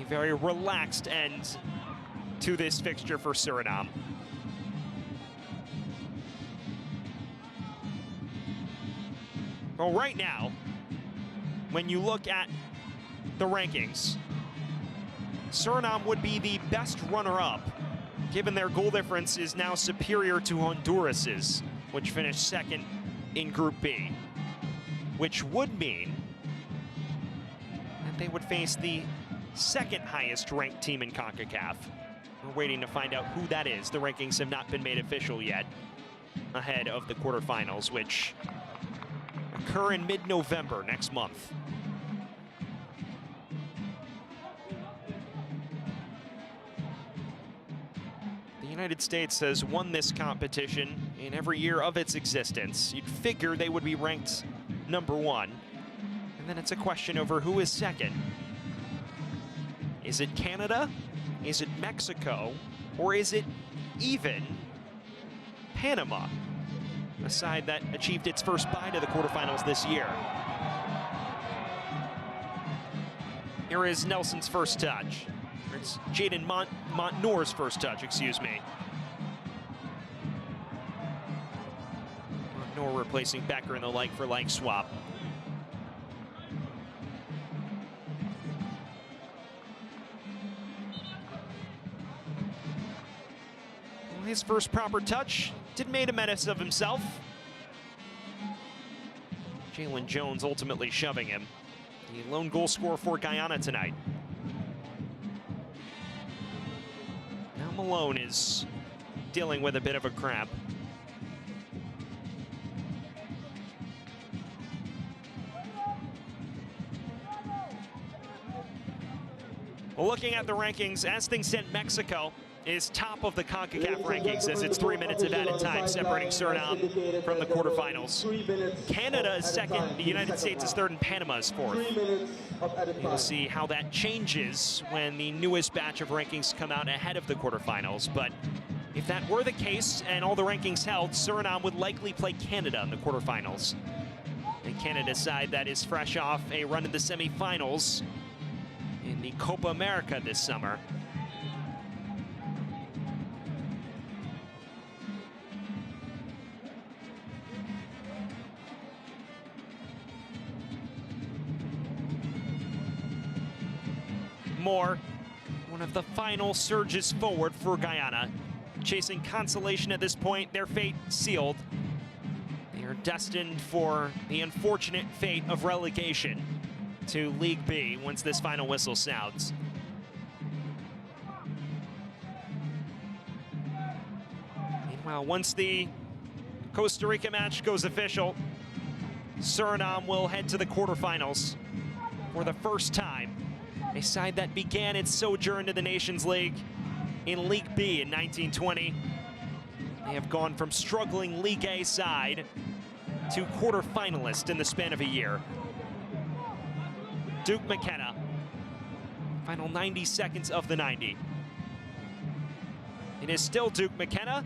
A very relaxed end to this fixture for Suriname. Well, right now, when you look at the rankings, Suriname would be the best runner-up, given their goal difference is now superior to Honduras's, which finished second in Group B, which would mean that they would face the second highest ranked team in Concacaf. We're waiting to find out who that is. The rankings have not been made official yet ahead of the quarterfinals, which occur in mid-November next month. The United States has won this competition in every year of its existence. You'd figure they would be ranked #1. And then it's a question over who is second. Is it Canada? Is it Mexico? Or is it even Panama? A side that achieved its first bye to the quarterfinals this year. Here is Nelson's first touch. It's Jaden Montnour's first touch, excuse me. nor replacing Becker in the like-for-like swap. His first proper touch did make a menace of himself. Jalen Jones ultimately shoving him. The lone goal scorer for Guyana tonight. Now Malone is dealing with a bit of a cramp. Well, looking at the rankings, as things stand, Mexico is top of the Concacaf rankings as it's 3 minutes of added time separating Suriname from the quarterfinals. Canada is second, the United States is third, and Panama is fourth. We'll see how that changes when the newest batch of rankings come out ahead of the quarterfinals. But if that were the case and all the rankings held, Suriname would likely play Canada in the quarterfinals. A Canada side that is fresh off a run in the semifinals in the Copa America this summer. More, one of the final surges forward for Guyana. Chasing consolation at this point, their fate sealed. They are destined for the unfortunate fate of relegation to League B once this final whistle sounds. Meanwhile, once the Costa Rica match goes official, Suriname will head to the quarterfinals for the first time. A side that began its sojourn to the Nations League in League B in 1920. They have gone from struggling League A side to quarterfinalist in the span of a year. Duke McKenna, final 90 seconds of the 90. It is still Duke McKenna.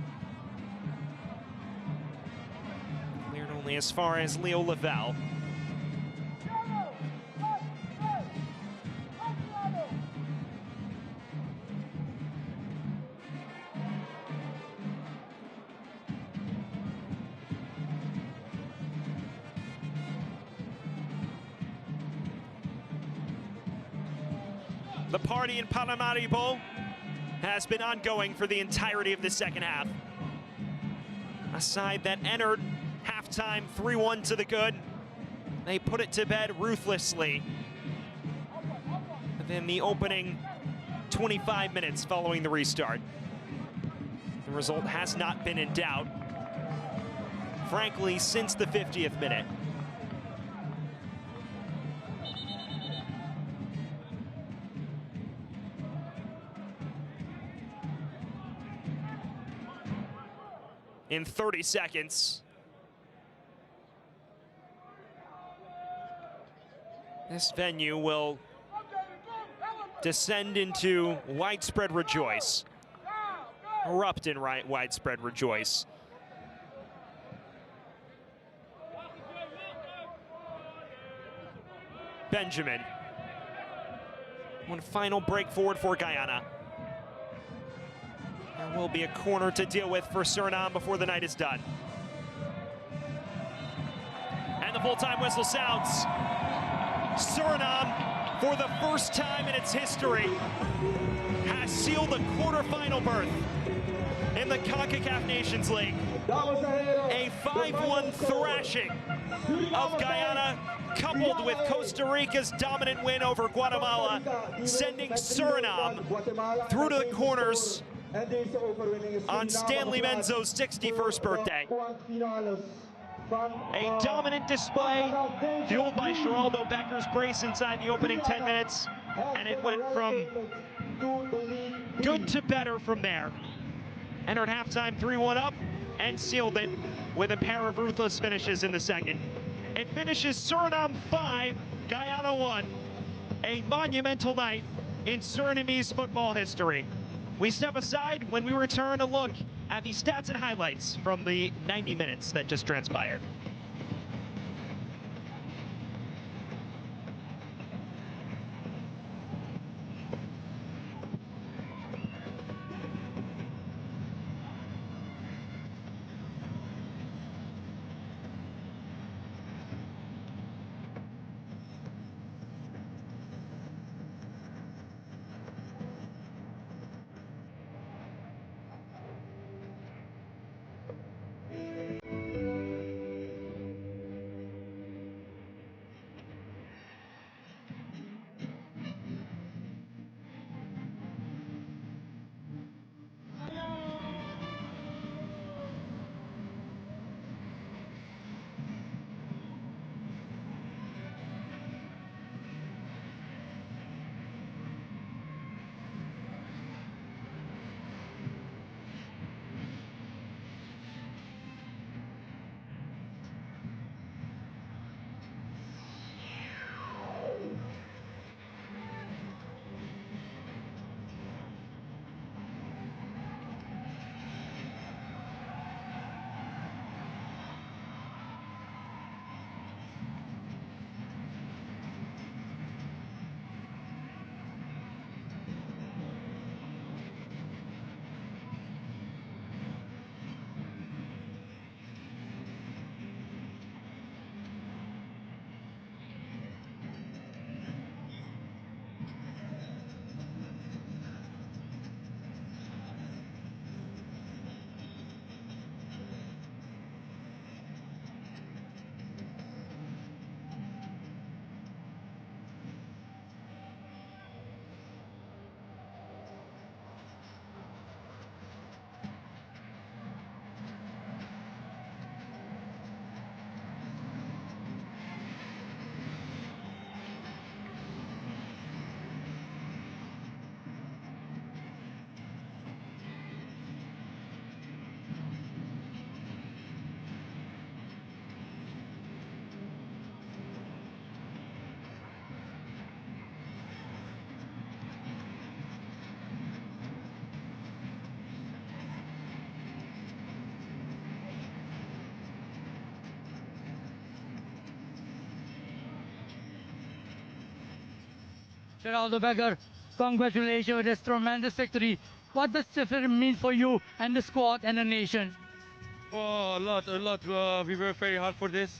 Cleared only as far as Leo Lavelle. The party in Paramaribo has been ongoing for the entirety of the second half. A side that entered halftime 3-1 to the good. They put it to bed ruthlessly within the opening 25 minutes following the restart. The result has not been in doubt, frankly, since the 50th minute. In 30 seconds, this venue will descend into widespread rejoice, erupt in widespread rejoice. Benjamin, one final break forward for Guyana. There will be a corner to deal with for Suriname before the night is done. And the full-time whistle sounds. Suriname, for the first time in its history, has sealed a quarterfinal berth in the Concacaf Nations League. A 5-1 thrashing of Guyana, coupled with Costa Rica's dominant win over Guatemala, sending Suriname through to the corners on Stanley Menzo's 61st birthday. A dominant display fueled by Geraldo Becker's brace inside the opening 10 minutes, and it went from good to better from there. Entered halftime 3-1 up and sealed it with a pair of ruthless finishes in the second. It finishes Suriname 5, Guyana 1. A monumental night in Surinamese football history. We step aside when we return to look at the stats and highlights from the 90 minutes that just transpired. Geraldo Becker, congratulations with this tremendous victory. What does this mean for you and the squad and the nation? Oh, a lot. We worked very hard for this.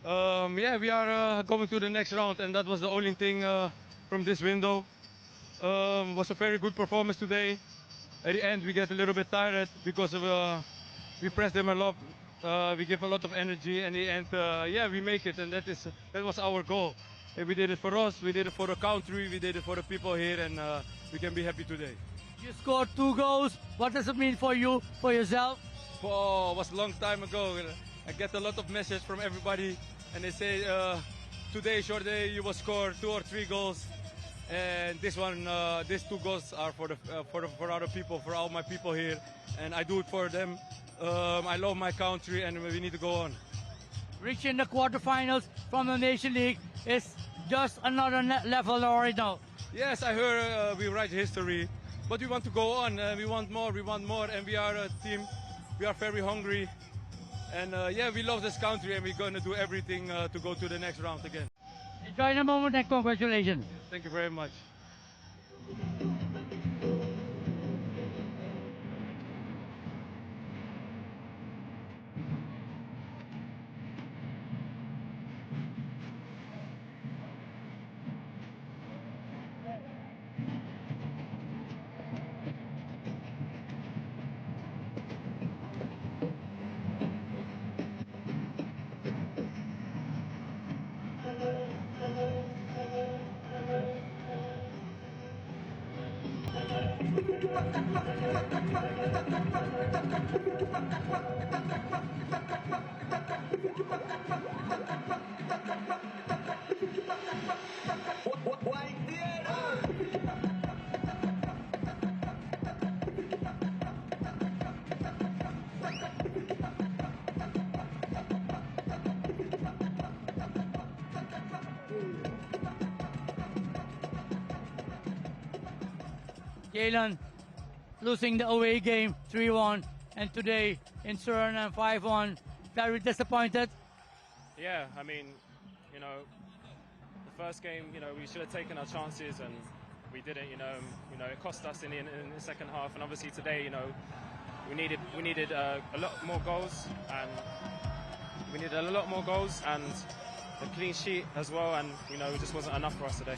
Yeah, we are going to the next round, and that was the only thing from this window. Was a very good performance today. At the end, we get a little bit tired because of we press them a lot. We give a lot of energy, and in the end, yeah, we make it, and that was our goal. And we did it for us, we did it for the country, we did it for the people here, and we can be happy today. You scored 2 goals. What does it mean for you, for yourself? Oh, it was a long time ago. I get a lot of messages from everybody, and they say today is your day. You will score 2 or 3 goals, and this one, these 2 goals are for other people, for all my people here, and I do it for them. I love my country, and we need to go on. Reaching the quarterfinals from the Nation League is just another level right now. Yes, I heard we write history, but we want to go on. We want more, and we are a team. We are very hungry, and yeah, we love this country, and we're going to do everything to go to the next round again. Enjoy the moment and congratulations. Thank you very much. Jalen losing the away game 3-1, and today in Suriname 5-1. Very disappointed. Yeah, I mean, you know, the first game, you know, we should have taken our chances, and we didn't. You know, it cost us in the second half, and obviously today, you know, we needed a lot more goals, and a clean sheet as well, and you know, it just wasn't enough for us today.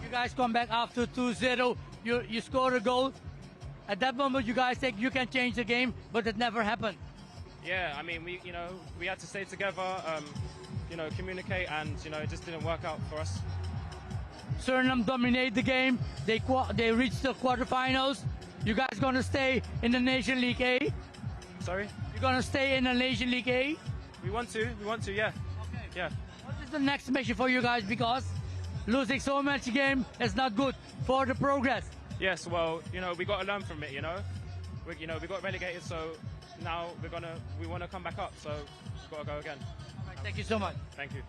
You guys come back after 2-0. You score a goal. At that moment, you guys think you can change the game, but it never happened. Yeah, I mean, we had to stay together, you know, communicate, and you know, it just didn't work out for us. Suriname dominate the game. They reached the quarterfinals. You guys gonna stay in the Nation League A? Sorry? You're gonna stay in the Nation League A? We want to, yeah. Okay. Yeah. What is the next mission for you guys? Because losing so much game is not good for the progress. Yes, well, you know, we got to learn from it. You know, we got relegated, so now we want to come back up. So we've got to go again. Right, thank you so much. Thank you.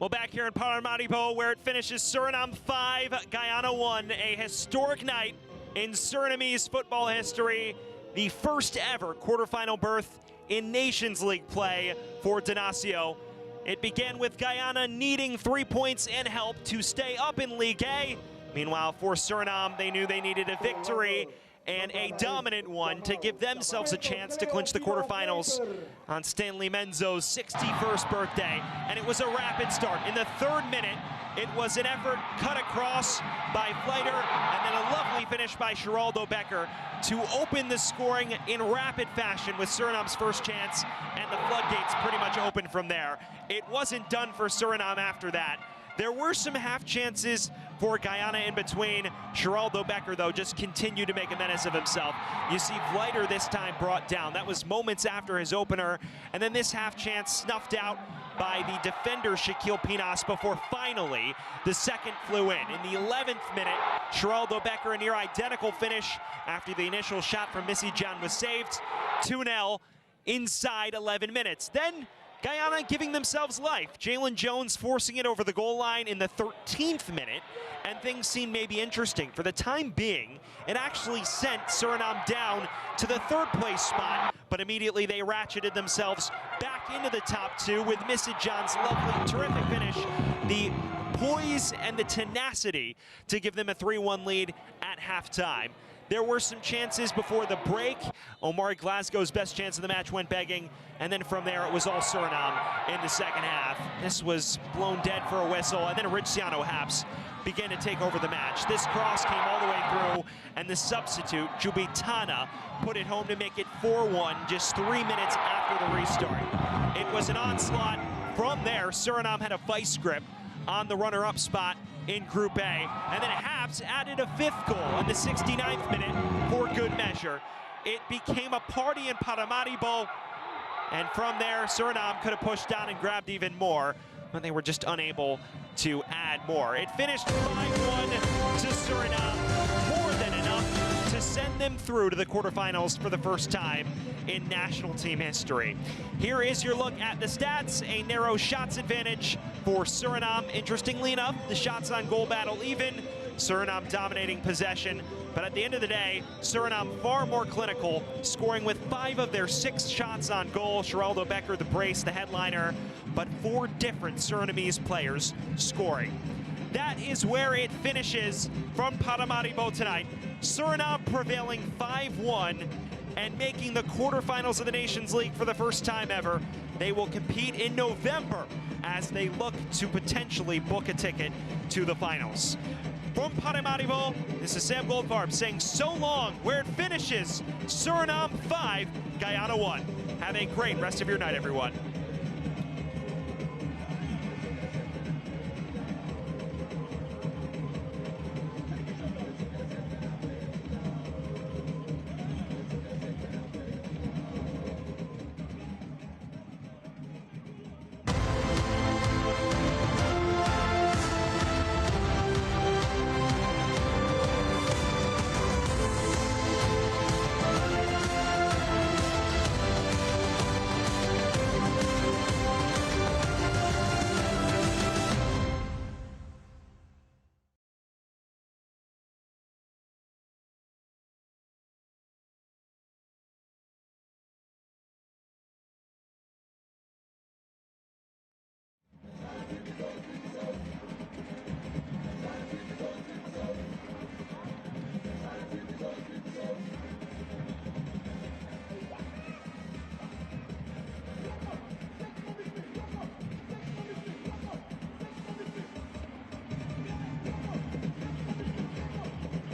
Well, back here in Paramaribo, where it finishes Suriname 5, Guyana 1, a historic night in Surinamese football history. The first ever quarterfinal berth in Nations League play for Dinacio. It began with Guyana needing 3 points and help to stay up in League A. Meanwhile, for Suriname, they knew they needed a victory, and a dominant one to give themselves a chance to clinch the quarterfinals on Stanley Menzo's 61st birthday. And it was a rapid start. In the 3rd minute, it was an effort cut across by Fleiter, and then a lovely finish by Geraldo Becker to open the scoring in rapid fashion with Suriname's first chance, and the floodgates pretty much opened from there. It wasn't done for Suriname after that. There were some half chances for Guyana in between. Geraldo Becker, though, just continued to make a menace of himself. You see Vleiter this time brought down. That was moments after his opener. And then this half chance snuffed out by the defender Shaquille Pinas before finally the second flew in. In the 11th minute, Geraldo Becker, a near identical finish after the initial shot from Missy John was saved. 2-0 inside 11 minutes. Then Guyana giving themselves life. Jalen Jones forcing it over the goal line in the 13th minute, and things seemed maybe interesting. For the time being, it actually sent Suriname down to the third place spot, but immediately they ratcheted themselves back into the top two with Missy John's lovely, terrific finish. The poise and the tenacity to give them a 3-1 lead at halftime. There were some chances before the break. Omari Glasgow's best chance of the match went begging, and then from there it was all Suriname in the second half. This was blown dead for a whistle, and then Riciano Haps began to take over the match. This cross came all the way through, and the substitute, Jubitana, put it home to make it 4-1 just 3 minutes after the restart. It was an onslaught. From there, Suriname had a vice grip on the runner-up spot in Group A, and then Haps added a 5th goal in the 69th minute for good measure. It became a party in Paramaribo, and from there, Suriname could have pushed down and grabbed even more, but they were just unable to add more. It finished 5-1 to Suriname, more than enough to send them through to the quarterfinals for the first time in national team history. Here is your look at the stats. A narrow shots advantage for Suriname. Interestingly enough, the shots on goal battle even. Suriname dominating possession, but at the end of the day, Suriname far more clinical, scoring with 5 of their 6 shots on goal. Geraldo Becker, the brace, the headliner, but 4 different Surinamese players scoring. That is where it finishes from Paramaribo tonight. Suriname prevailing 5-1 and making the quarterfinals of the Nations League for the first time ever. They will compete in November as they look to potentially book a ticket to the finals. From Paramaribo, this is Sam Goldfarb saying so long, where it finishes, Suriname 5, Guyana 1. Have a great rest of your night, everyone.